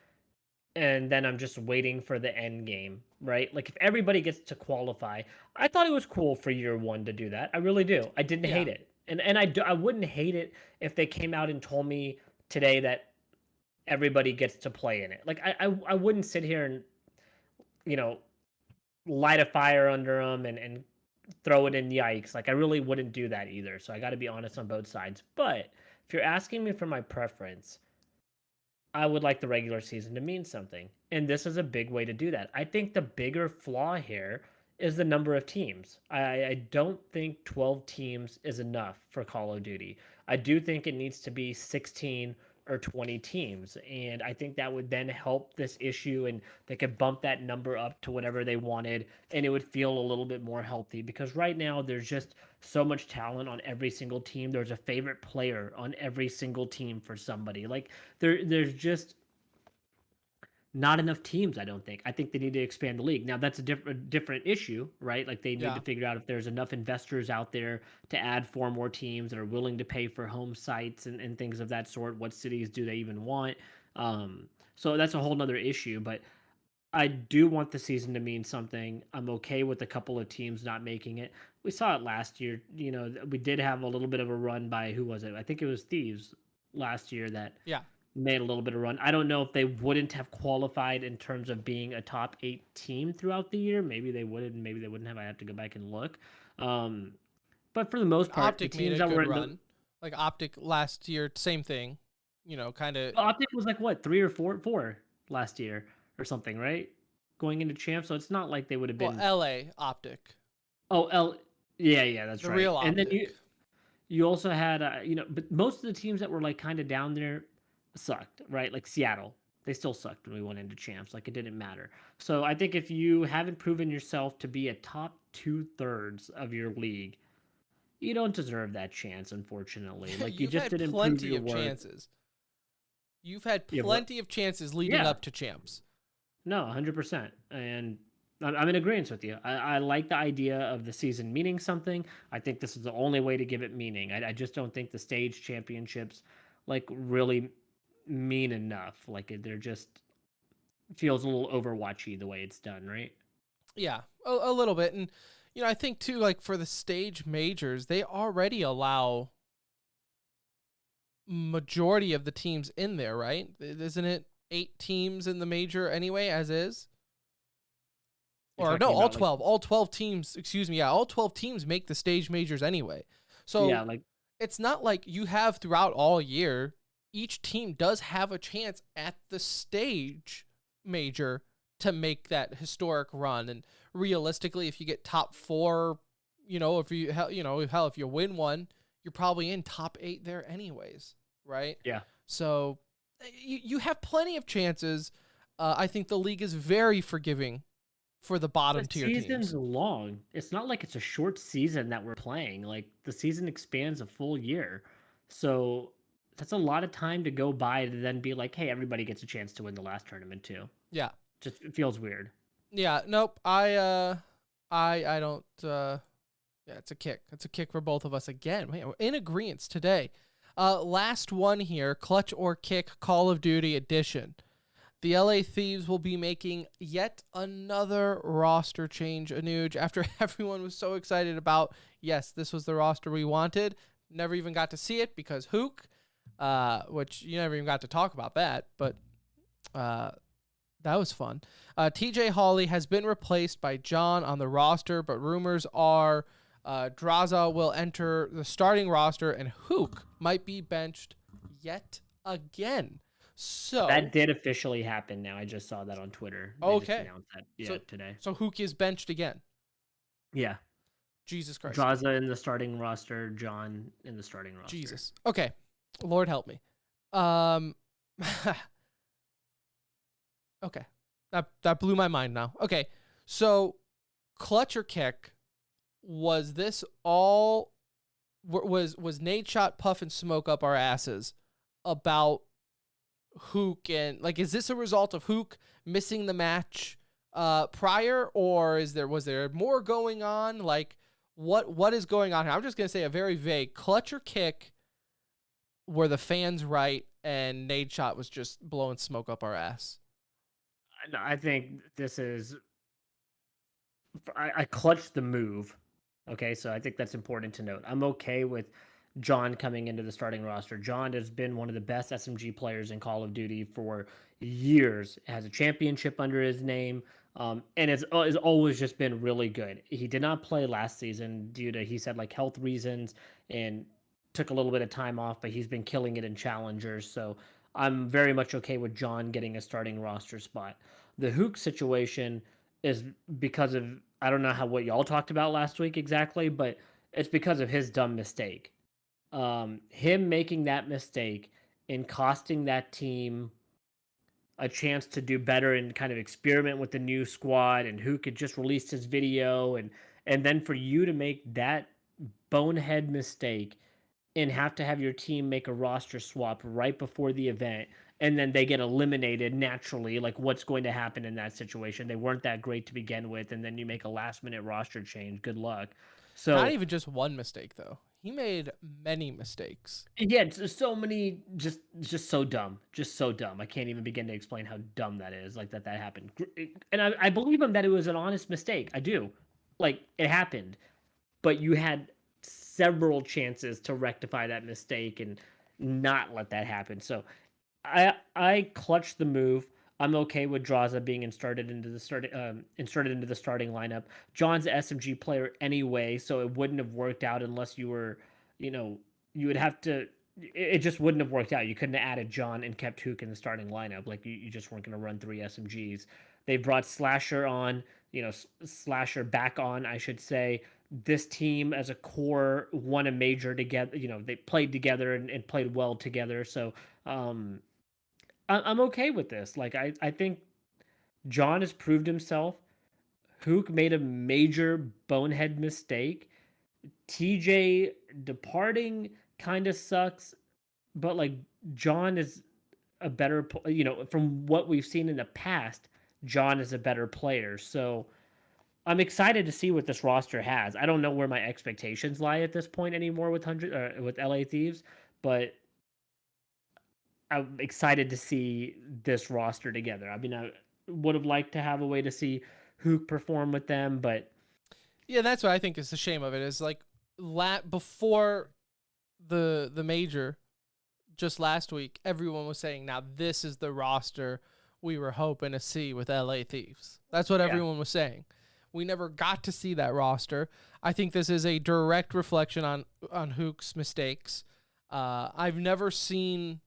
and then I'm just waiting for the end game, right? Like if everybody gets to qualify, I thought it was cool for year 1 to do that. I really do. I didn't hate it. And I wouldn't hate it if they came out and told me today that everybody gets to play in it. Like I wouldn't sit here and light a fire under them and throw it in yikes. Like I really wouldn't do that either. So I got to be honest on both sides. But if you're asking me for my preference, I would like the regular season to mean something. And this is a big way to do that. I think the bigger flaw here is the number of teams. I don't think 12 teams is enough for Call of Duty. I do think it needs to be 16 or 20 teams. And I think that would then help this issue and they could bump that number up to whatever they wanted and it would feel a little bit more healthy because right now there's just so much talent on every single team. There's a favorite player on every single team for somebody. Like there's just not enough teams, I don't think. I think they need to expand the league. Now that's a different issue, right? Like they need to figure out if there's enough investors out there to add 4 more teams that are willing to pay for home sites and things of that sort. What cities do they even want? So that's a whole nother issue, but I do want the season to mean something. I'm okay with a couple of teams not making it. We saw it last year. We did have a little bit of a run by, who was it? I think it was Thieves last year that made a little bit of run. I don't know if they wouldn't have qualified in terms of being a top 8 team throughout the year. Maybe they would, and maybe they wouldn't have. I have to go back and look. But for the most part, Optic the teams made a that were good run. Like Optic last year, same thing. Kind of. Optic was like what 3 or 4 last year or something, right? Going into champ, so it's not like they would have been. Well, LA Optic. Oh, yeah, that's the right. Real Optic. And then you also had but most of the teams that were like kind of down there sucked, right? Like Seattle, they still sucked when we went into champs. Like it didn't matter. So I think if you haven't proven yourself to be a top 2/3 of your league, you don't deserve that chance, unfortunately. Like you just didn't prove your worth. Chances. You've had plenty of chances leading up to champs. No, 100%. And I'm in agreement with you. I like the idea of the season meaning something. I think this is the only way to give it meaning. I just don't think the stage championships like really mean enough. Like they're just feels a little Overwatchy the way it's done, right? Yeah, a little bit. And, I think too, like for the stage majors, they already allow majority of the teams in there, right? Isn't it 8 teams in the major anyway, as is? You're Or no, talking all about like 12. All 12 teams, excuse me. Yeah, all 12 teams make the stage majors anyway. yeah, So like it's not like you have throughout all year, each team does have a chance at the stage major to make that historic run. And realistically, if you get top 4, if you hell, if you win one, you're probably in top 8 there anyways, right? yeah. So you have plenty of chances. I think the league is very forgiving for the bottom The tier season's teams. long. It's not like it's a short season that we're playing. Like the season expands a full year. So that's a lot of time to go by to then be like, hey, everybody gets a chance to win the last tournament too. Yeah. Just it feels weird. Yeah, nope. I don't yeah, it's a kick. It's a kick for both of us again. Man, we're in agreement today. Last one here, Clutch or Kick Call of Duty edition. The LA Thieves will be making yet another roster change, Anuj, after everyone was so excited about, yes, this was the roster we wanted. Never even got to see it because Hook, which you never even got to talk about that, but that was fun. TJ Hawley has been replaced by John on the roster, but rumors are Draza will enter the starting roster and Hook might be benched yet again. So That did officially happen now. I just saw that on Twitter. They just okay, announced that so today. so Hook is benched again. Yeah. Jesus Christ, Draza in the starting roster, John in the starting roster. Jesus. Okay, Lord help me. Um, okay, that blew my mind now. Okay, so Clutch or Kick, was this all was Nate Shot, Puff, and Smoke up our asses about Hook, and like, is this a result of Hook missing the match prior, or was there more going on? Like, what is going on here? I'm just gonna say a very vague Clutch or Kick. Were the fans right, and Nate Shot was just blowing smoke up our ass? I think this is. I clutched the move. Okay, so I think that's important to note. I'm okay with John coming into the starting roster. John has been one of the best SMG players in Call of Duty for years. Has a championship under his name, and it's always just been really good. He did not play last season due to, he said, like health reasons, and took a little bit of time off. But he's been killing it in challengers. So I'm very much okay with John getting a starting roster spot. The Hook situation is because of, I don't know what y'all talked about last week exactly, but it's because of his dumb mistake. Him making that mistake and costing that team a chance to do better and kind of experiment with the new squad, and who could just release his video, and then for you to make that bonehead mistake and have to have your team make a roster swap right before the event, and then they get eliminated naturally. Like, what's going to happen in that situation? They weren't that great to begin with, and then you make a last minute roster change. Good luck. Not So even just one mistake though. He made many mistakes. yeah, it's so many, just so dumb, just so dumb. I can't even begin to explain how dumb that is. Like that happened, and I believe him that it was an honest mistake. I do, like it happened, but you had several chances to rectify that mistake and not let that happen. So I clutched the move. I'm okay with Draza being inserted into the starting lineup. John's an SMG player anyway, so it wouldn't have worked out unless you were, you know, you would have to. It just wouldn't have worked out. You couldn't have added John and kept Hook in the starting lineup. Like you just weren't going to run 3 SMGs. They brought Slasher on, Slasher back on, I should say. This team as a core won a major together. They played together and played well together. So I'm okay with this. Like I think John has proved himself. Hook made a major bonehead mistake. TJ departing kind of sucks, but like John is a better, from what we've seen in the past, John is a better player. So I'm excited to see what this roster has. I don't know where my expectations lie at this point anymore with with LA Thieves, but I'm excited to see this roster together. I mean, I would have liked to have a way to see who perform with them, but Yeah, that's what I think is the shame of it. Is like before the major, just last week, everyone was saying, now this is the roster we were hoping to see with LA Thieves. That's what yeah, everyone was saying. We never got to see that roster. I think this is a direct reflection on Hook's mistakes. I've never seen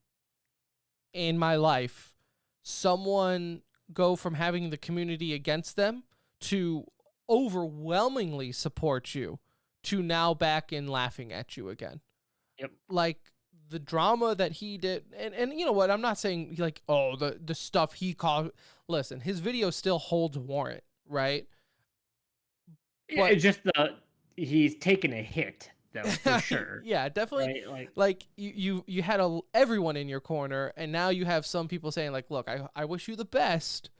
in my life someone go from having the community against them to overwhelmingly support you to now back in laughing at you again. yep, Like the drama that he did, and you know what, I'm not saying like, oh, the stuff he called, listen, his video still holds warrant, right? But it's just he's taken a hit though for sure, yeah, definitely. right? Like you had everyone in your corner, and now you have some people saying like, look, I wish you the best,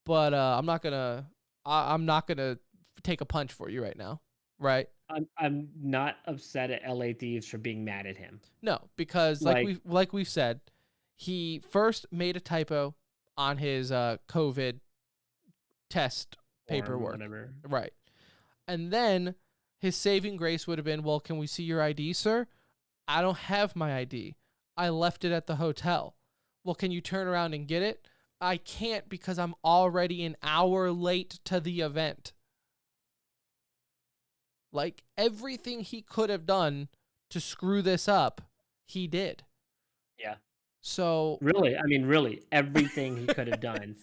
but I'm not gonna take a punch for you right now, right? I'm not upset at LA Thieves for being mad at him. No, because Like like we've said, he first made a typo on his COVID test or paperwork, whatever. right? And then his saving grace would have been, well, can we see your ID, sir? I don't have my ID. I left it at the hotel. Well, can you turn around and get it? I can't because I'm already an hour late to the event. Like everything he could have done to screw this up, he did. Yeah. So, Really, I mean, really, everything he could have done,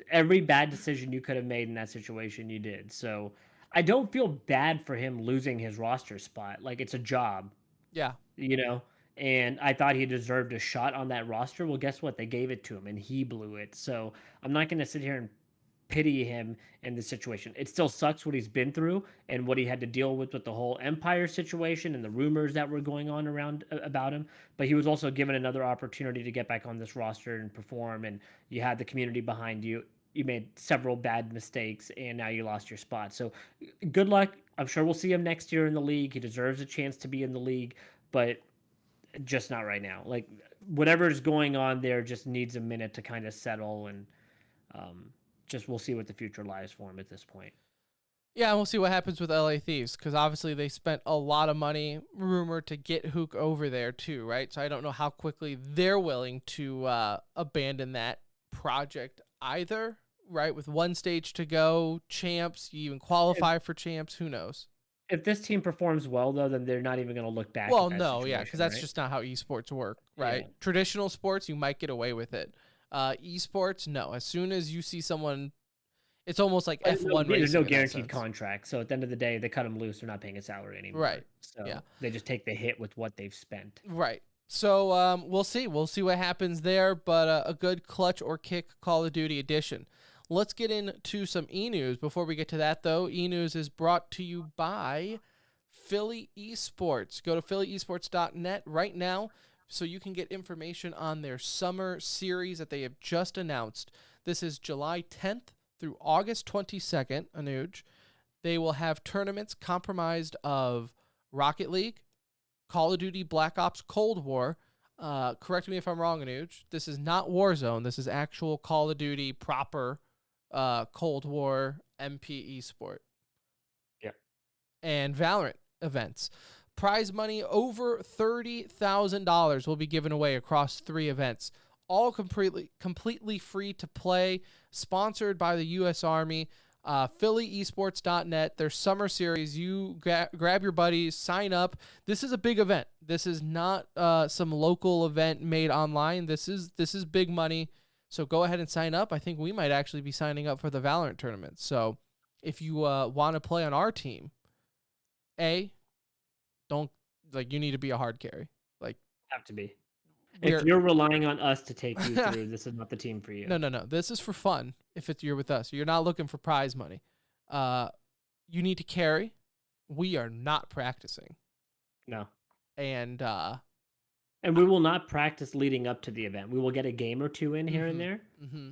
every bad decision you could have made in that situation, you did. So I don't feel bad for him losing his roster spot. Like it's a job, yeah. you know? And I thought he deserved a shot on that roster. Well, guess what? They gave it to him and he blew it. So I'm not going to sit here and pity him in this situation. It still sucks what he's been through and what he had to deal with the whole Empire situation and the rumors that were going on around about him. But he was also given another opportunity to get back on this roster and perform. And you had the community behind you. You made several bad mistakes and now you lost your spot. So good luck. I'm sure we'll see him next year in the league. He deserves a chance to be in the league, but just not right now. Like whatever's going on there just needs a minute to kind of settle and just we'll see what the future lies for him at this point. Yeah, and we'll see what happens with LA Thieves because obviously they spent a lot of money, rumored, to get Hook over there too, right? So I don't know how quickly they're willing to abandon that project either, right? With one stage to go, champs, you even qualify for champs, who knows? If this team performs well, though, then they're not even going to look back. Well, at that no, yeah, situation, because that's right? just not how esports work, right? Yeah. Traditional sports, you might get away with it. Esports, no. As soon as you see someone, it's almost like F1 racing. There's no in that guaranteed sense. contract, so at the end of the day, they cut them loose. They're not paying a salary anymore. Right. So Yeah. they just take the hit with what they've spent. Right. So we'll see. We'll see what happens there. But a good clutch or kick Call of Duty edition. Let's get into some e-news. Before we get to that, though, e-news is brought to you by Philly Esports. Go to phillyesports.net right now so you can get information on their summer series that they have just announced. This is July 10th through August 22nd, Anuj. They will have tournaments comprised of Rocket League, Call of Duty Black Ops Cold War. Correct me if I'm wrong, Anuj. This is not Warzone. This is actual Call of Duty proper Cold War MP esport. Yep. And Valorant events. Prize money over $30,000 will be given away across 3 events. All completely free to play. Sponsored by the U.S. Army. PhillyEsports.net, their summer series. You grab your buddies, sign up. This is a big event. This is not some local event made online. This is big money. So go ahead and sign up. I think we might actually be signing up for the Valorant tournament. So if you want to play on our team, don't you need to be a hard carry. Like Have to be. If you're relying on us to take you through, this is not the team for you. No. This is for fun. If you're with us, you're not looking for prize money. You need to carry. We are not practicing. No. And we will not practice leading up to the event. We will get a game or two in here and there, mm-hmm.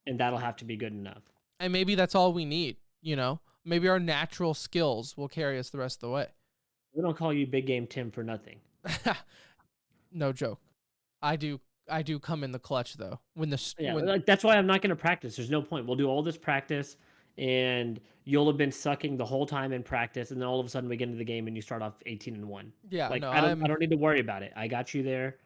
and that'll have to be good enough. And maybe that's all we need. You know, Maybe our natural skills will carry us the rest of the way. We don't call you Big Game Tim for nothing. No joke. I do come in the clutch though. Yeah, When like, that's why I'm not going to practice. There's no point. We'll do all this practice, and you'll have been sucking the whole time in practice, and then all of a sudden we get into the game and you start off 18-1. yeah, Like no, I don't need to worry about it. I got you there.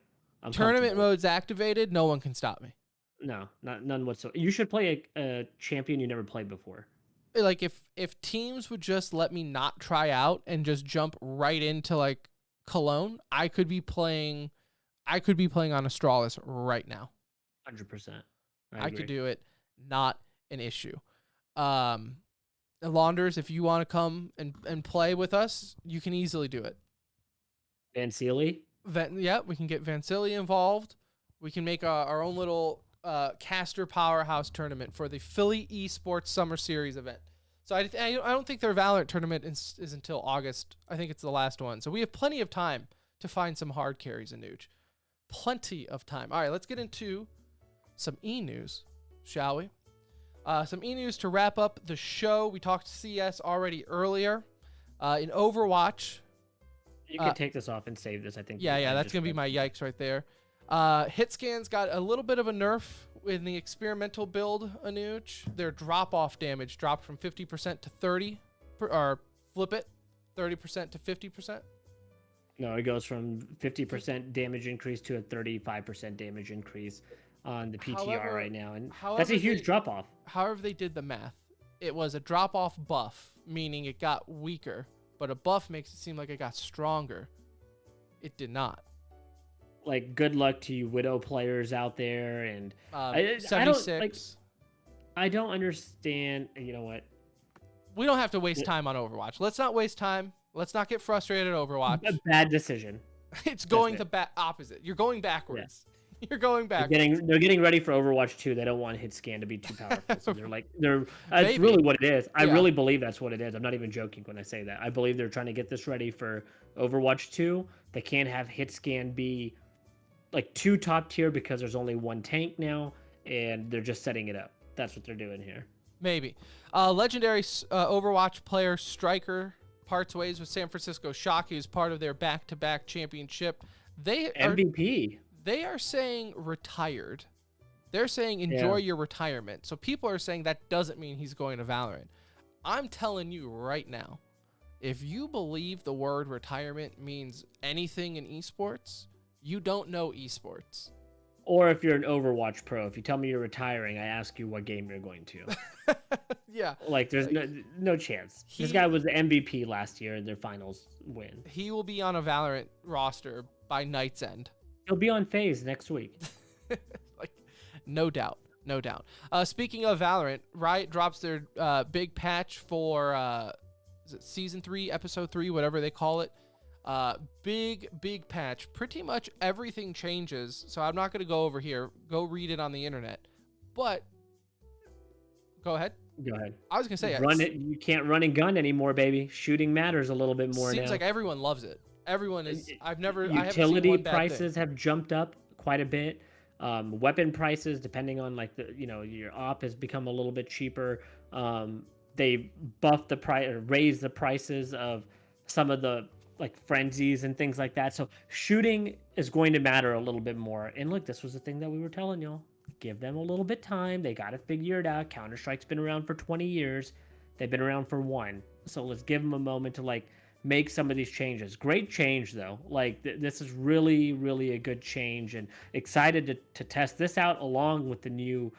I'm tournament comfortable. mode's activated. No one can stop me. No, none whatsoever. You should play a champion you never played before. Like if teams would just let me not try out and just jump right into like Cologne, I could be playing on Astralis right now. 100%. I could do it. Not an issue. Launders, if you want to come and play with us, you can easily do it. Van Sealy? Yeah, we can get Vansili involved. We can make our own little caster powerhouse tournament for the Philly Esports Summer Series event. So I don't think their Valorant tournament is until August. I think it's the last one. So we have plenty of time to find some hard carries in Nuge. Plenty of time. All right, let's get into some e-news, shall we? Some e-news to wrap up the show. We talked CS already earlier. In Overwatch... You can take this off and save this, I think. Yeah, that's going to be my yikes right there. Hitscan's got a little bit of a nerf in the experimental build, Anuj. Their drop-off damage dropped from 50% to 30%, or flip it, 30% to 50%. No, it goes from 50% damage increase to a 35% damage increase on the PTR right now. And that's a huge drop-off. However they did the math, it was a drop-off buff, meaning it got weaker, but a buff makes it seem like it got stronger. It did not. Like, good luck to you Widow players out there. And 76. I don't understand. You know what? We don't have to waste time on Overwatch. Let's not waste time. Let's not get frustrated at Overwatch. A bad decision. It's going the opposite. You're going backwards. Yeah. You're going backwards. They're getting ready for Overwatch 2. They don't want Hitscan to be too powerful. So that's really what it is. I really believe that's what it is. I'm not even joking when I say that. I believe they're trying to get this ready for Overwatch 2. They can't have Hitscan be like too top tier because there's only one tank now, and they're just setting it up. That's what they're doing here. Maybe. Legendary Overwatch player Striker parts ways with San Francisco Shock, who's part of their back-to-back championship. MVP. They are saying retired. They're saying enjoy your retirement. So people are saying that doesn't mean he's going to Valorant. I'm telling you right now, if you believe the word retirement means anything in esports, you don't know esports. Or if you're an Overwatch pro, if you tell me you're retiring, I ask you what game you're going to. Yeah. Like, there's no chance. This guy was the MVP last year in their finals win. He will be on a Valorant roster by night's end. He'll be on FaZe next week. Like, no doubt. No doubt. Speaking of Valorant, Riot drops their big patch for is it Season 3, Episode 3, whatever they call it. Big patch. Pretty much everything changes, so I'm not going to go over here. Go read it on the internet. But, go ahead. Go ahead. I was going to say... Run it. You can't run and gun anymore, baby. Shooting matters a little bit more now. Seems like everyone loves it. Everyone is... Utility prices have jumped up quite a bit. Weapon prices, depending on like your op, has become a little bit cheaper. They buffed the price, or raised the prices of some of the like frenzies and things like that. So shooting is going to matter a little bit more. And look, this was the thing that we were telling y'all. Give them a little bit time. They got to figure it out. Counter-Strike's been around for 20 years. They've been around for 1. So let's give them a moment to like make some of these changes. Great change though. Like this is really, really a good change, and excited to test this out along with the new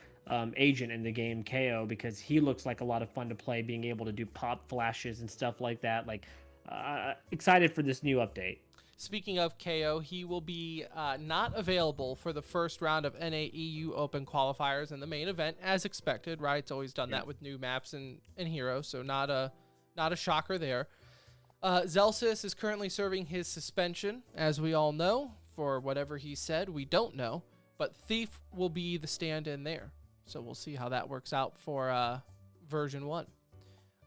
agent in the game, KO, because he looks like a lot of fun to play, being able to do pop flashes and stuff like that. Like excited for this new update. Speaking of KO, he will be not available for the first round of NAEU Open qualifiers in the main event, as expected. Right, it's always done that with new maps and heroes, so not a shocker there. Zelsis is currently serving his suspension, as we all know, for whatever he said. We don't know, but Thief will be the stand-in there, so we'll see how that works out for version 1.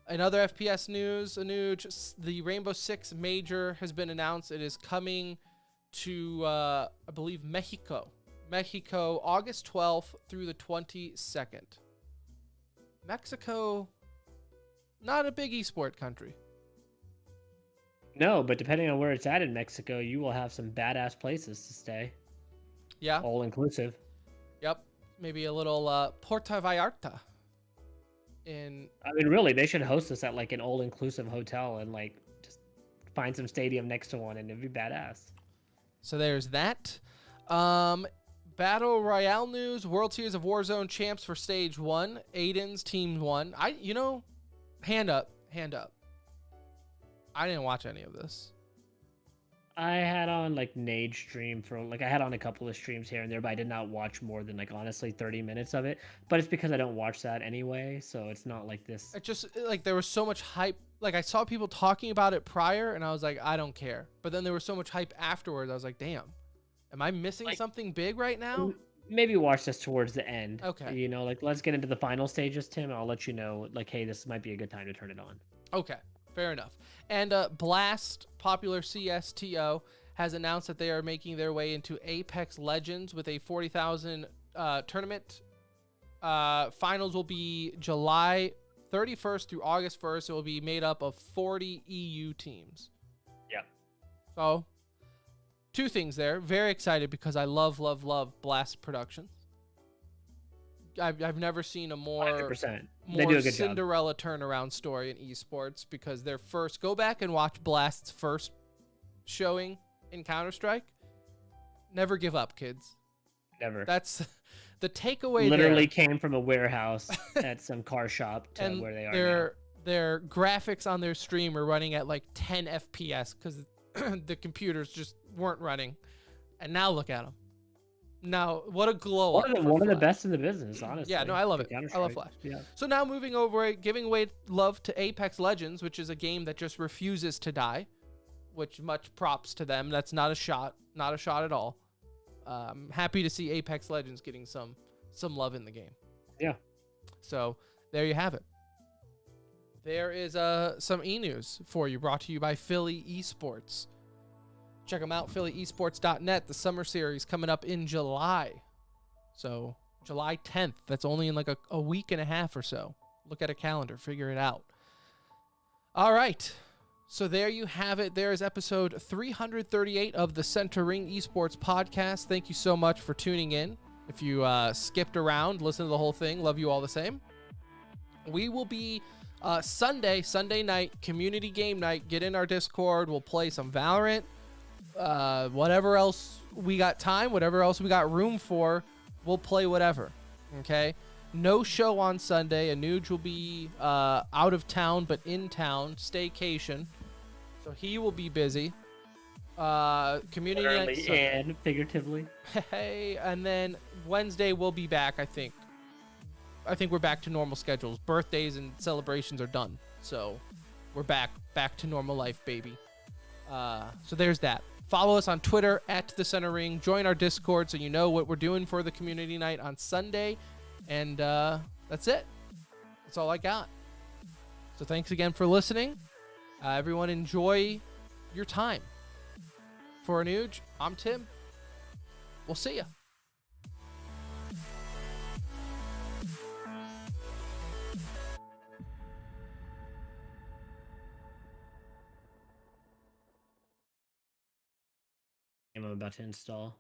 In other FPS news, Anuj, the Rainbow Six Major has been announced. It is coming to, I believe, Mexico, August 12th through the 22nd. Mexico not a big esport country. No, but depending on where it's at in Mexico, you will have some badass places to stay. Yeah. All inclusive. Yep. Maybe a little Puerto Vallarta. I mean, really, they should host us at like an all-inclusive hotel and like just find some stadium next to one, and it'd be badass. So there's that. Battle Royale news: World Series of Warzone champs for Stage 1. Aiden's team won. Hand up. I didn't watch any of this. I had on like Nade stream I had on a couple of streams here and there, but I did not watch more than like honestly 30 minutes of it. But it's because I don't watch that anyway, so it's not like this. It just like there was so much hype. Like I saw people talking about it prior, and I was like, I don't care. But then there was so much hype afterwards. I was like, damn, am I missing something big right now? Maybe watch this towards the end. Okay. You know, like let's get into the final stages, Tim. And I'll let you know, like, hey, this might be a good time to turn it on. Okay, fair enough. And Blast, popular CSTO, has announced that they are making their way into Apex Legends with a 40,000 tournament. Finals will be July 31st through August 1st. It will be made up of 40 EU teams. Yep. So, two things there. Very excited because I love Blast Productions. I've never seen a more 100%. They do a good Cinderella turnaround story in esports, because their first, go back and watch Blast's first showing in Counter-Strike. Never give up, kids. Never. That's the takeaway. Literally came from a warehouse at some car shop to and where they are now. Their graphics on their stream are running at like 10 FPS because the computers just weren't running. And now look at them. Now, what a glow up. One of the best in the business, honestly. Yeah, no, I love it. I love Flash. Yeah. So now moving over, giving away love to Apex Legends, which is a game that just refuses to die, which much props to them. That's not a shot at all. Happy to see Apex Legends getting some love in the game. Yeah. So there you have it. There is some e-news for you, brought to you by Philly Esports. Check them out, phillyesports.net. The summer series coming up in July. So July 10th. That's only in like a week and a half or so. Look at a calendar. Figure it out. All right. So there you have it. There is episode 338 of the Center Ring Esports podcast. Thank you so much for tuning in. If you skipped around, listen to the whole thing. Love you all the same. We will be Sunday night, community game night. Get in our Discord. We'll play some Valorant. Whatever else we got time, whatever else we got room for, we'll play whatever. Okay? No show on Sunday. Anuj will be out of town, but in town, staycation. So he will be busy. Community night and figuratively. Hey, and then Wednesday we'll be back, I think. I think we're back to normal schedules. Birthdays and celebrations are done. So we're back to normal life, baby. So there's that. Follow us on Twitter at The Center Ring. Join our Discord so you know what we're doing for the community night on Sunday. And that's it. That's all I got. So thanks again for listening. Everyone enjoy your time. For Anuj, I'm Tim. We'll see ya. I'm about to install.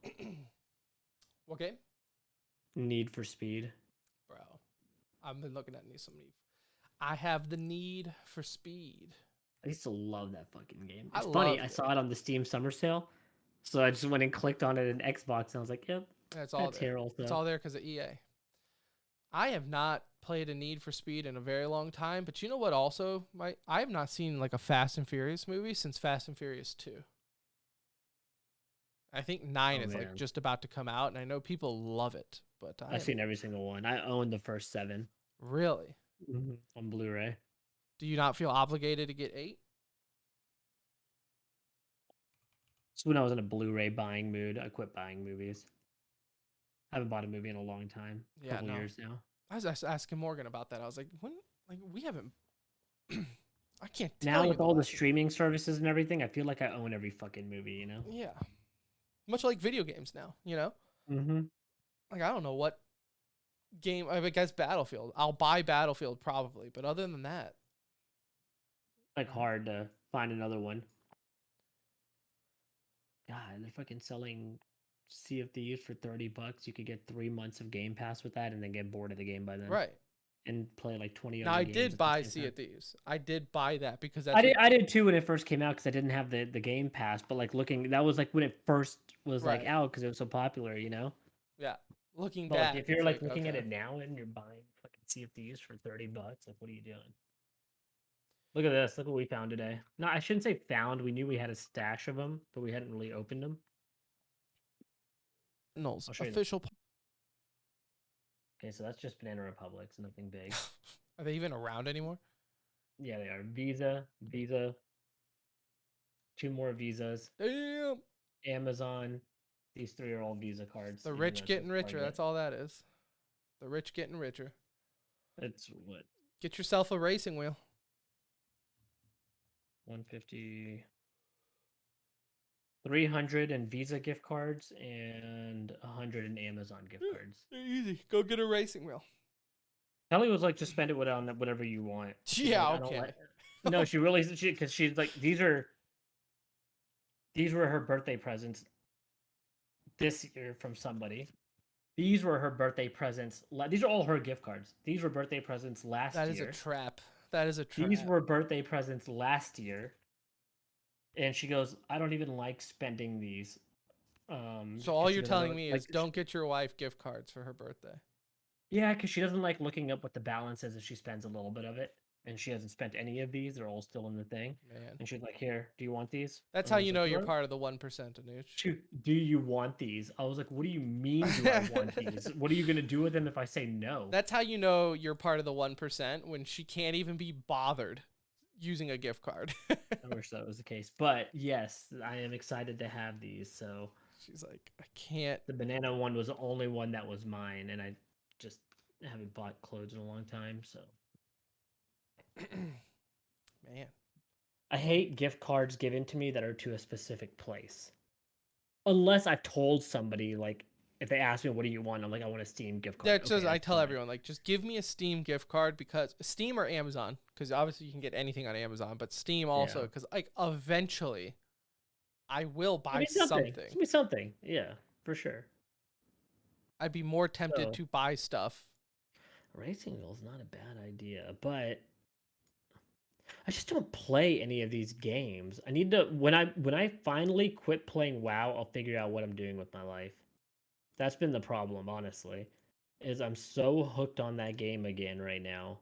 What game? Need for Speed. Bro, I've been looking at some Need. I have the Need for Speed. I used to love that fucking game. I It's funny. loved I it. saw it on the Steam Summer Sale, so I just went and clicked on it in Xbox, and I was like, "Yep, Yeah, it's all that's there. here also." It's all there because of EA. I have not played a Need for Speed in a very long time, but you know what? Also, I have not seen like a Fast and Furious movie since Fast and Furious 2. I think 9 is like man. just about to come out, and I know people love it, but I've seen every single one. I own the first 7 really. on Blu-ray. Do you not feel obligated to get 8? So when I was in a Blu-ray buying mood, I quit buying movies. I haven't bought a movie in a long time. Yeah, Couple no. years now. I was asking Morgan about that. I was like, when? Like we haven't. I can't tell Now you with all the last- streaming services and everything, I feel like I own every fucking movie. You know. Yeah. Much like video games now, you know? Mm-hmm. Like, I don't know what game. I guess Battlefield. I'll buy Battlefield probably, but other than that, Like hard to find another one. God, they're fucking selling Sea of Thieves for $30. You could get 3 months of Game Pass with that, and then get bored of the game by then, Right. and play like 20 Now other I games did at the buy same Sea time. of Thieves. I did buy that because I that's did. I did too when it first came out because I didn't have the Game Pass. But like looking, that was like when it first was like right. out because it was so popular, you know. Yeah. Looking But like back, if you're it's like like looking at okay. it now and you're buying fucking Sea of Thieves for $30, like what are you doing? Look at this. Look what we found today. No, I shouldn't say found. We knew we had a stash of them, but we hadn't really opened them. Knowles I'll show you. official. Okay, so that's just Banana Republics, nothing big. Are they even around anymore? Yeah, they are. Visa, 2 more Visas, Damn. Amazon. These 3 are all Visa cards. The even rich though it getting says richer. Target. That's all that is. The rich getting richer. It's what, Get yourself a racing wheel. 150, 300 in Visa gift cards and 100 in Amazon gift cards. Easy. Go get a racing wheel. Kelly was like, just spend it on whatever you want. She's Yeah, like, I don't okay. like. No, she really, because she's like, these were her birthday presents this year from somebody. These were her birthday presents. These are all her gift cards. These were birthday presents last year. That is a trap. That is a trap. These were birthday presents last year. And she goes, I don't even like spending these. So all you're telling me is don't get your wife gift cards for her birthday. Yeah, because she doesn't like looking up what the balance is if she spends a little bit of it. And she hasn't spent any of these. They're all still in the thing. Man. And she's like, here, do you want these? That's And how I was you like, know you're "What?" part of the 1%, Anuj. Shoot, do you want these? I was like, what do you mean do I want these? What are you going to do with them if I say no? That's how you know you're part of the 1% when she can't even be bothered using a gift card. I wish that was the case. But yes, I am excited to have these. So she's like, I can't. the banana one was the only one that was mine. And I just haven't bought clothes in a long time. So Man. I hate gift cards given to me that are to a specific place. Unless I've told somebody, like, if they ask me, what do you want? I'm like, I want a Steam gift card. That's just, Okay, I tell fine. everyone, like, just give me a Steam gift card because Steam or Amazon, because obviously you can get anything on Amazon, but Steam also, Yeah. because, like, eventually I will buy Give me something. Give me something. Yeah, for sure. I'd be more tempted So- to buy stuff. Racing wheel's not a bad idea, but I just don't play any of these games. I need to when I finally quit playing WoW, I'll figure out what I'm doing with my life. That's been the problem, honestly. Is I'm so hooked on that game again right now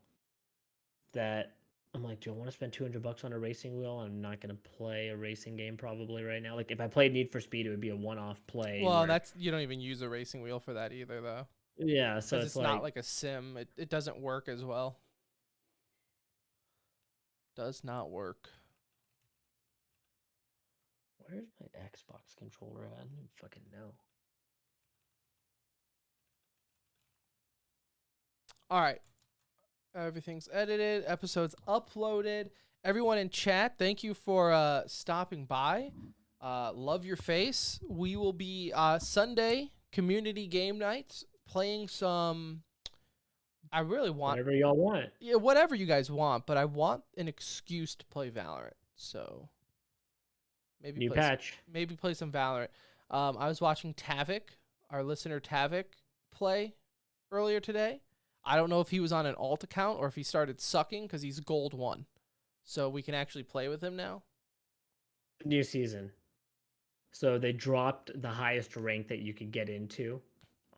that I'm like, do I want to spend $200 on a racing wheel? I'm not gonna play a racing game probably right now. Like if I played Need for Speed, it would be a one-off play. Well, where- that's you don't even use a racing wheel for that either, though. yeah, so Because it's it's not like a sim. It doesn't work as well. Does not work. where's my Xbox controller at? I don't even fucking know. All right. Everything's edited. Episodes uploaded. Everyone in chat, thank you for stopping by. Love your face. We will be Sunday community game nights playing some. I really want Whatever y'all want. yeah, whatever you guys want, but I want an excuse to play Valorant. So maybe New play patch. maybe play some Valorant. I was watching Tavik, our listener Tavik, play earlier today. I don't know if he was on an alt account or if he started sucking because he's gold 1. So we can actually play with him now. New season. So they dropped the highest rank that you could get into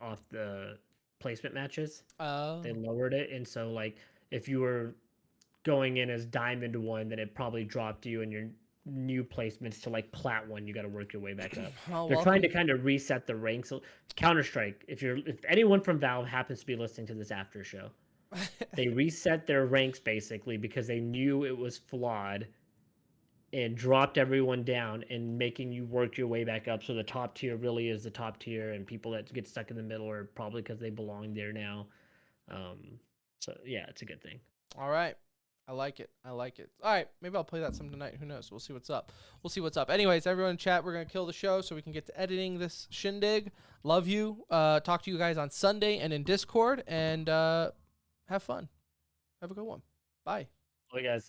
off the placement matches. Oh. They lowered it, and so like if you were going in as Diamond 1, then it probably dropped you in your new placements to like Plat 1. You got to work your way back up. Oh, They're trying to kind of reset the ranks. So Counter-Strike, if anyone from Valve happens to be listening to this after show, they reset their ranks basically because they knew it was flawed and dropped everyone down and making you work your way back up. So the top tier really is the top tier, and people that get stuck in the middle are probably because they belong there now. So yeah, it's a good thing. All right. I like it. I like it. All right. Maybe I'll play that some tonight. Who knows? We'll see what's up. We'll see what's up. Anyways, everyone in chat, we're going to kill the show so we can get to editing this shindig. Love you. Talk to you guys on Sunday and in Discord. And have fun. Have a good one. Bye. Bye, guys.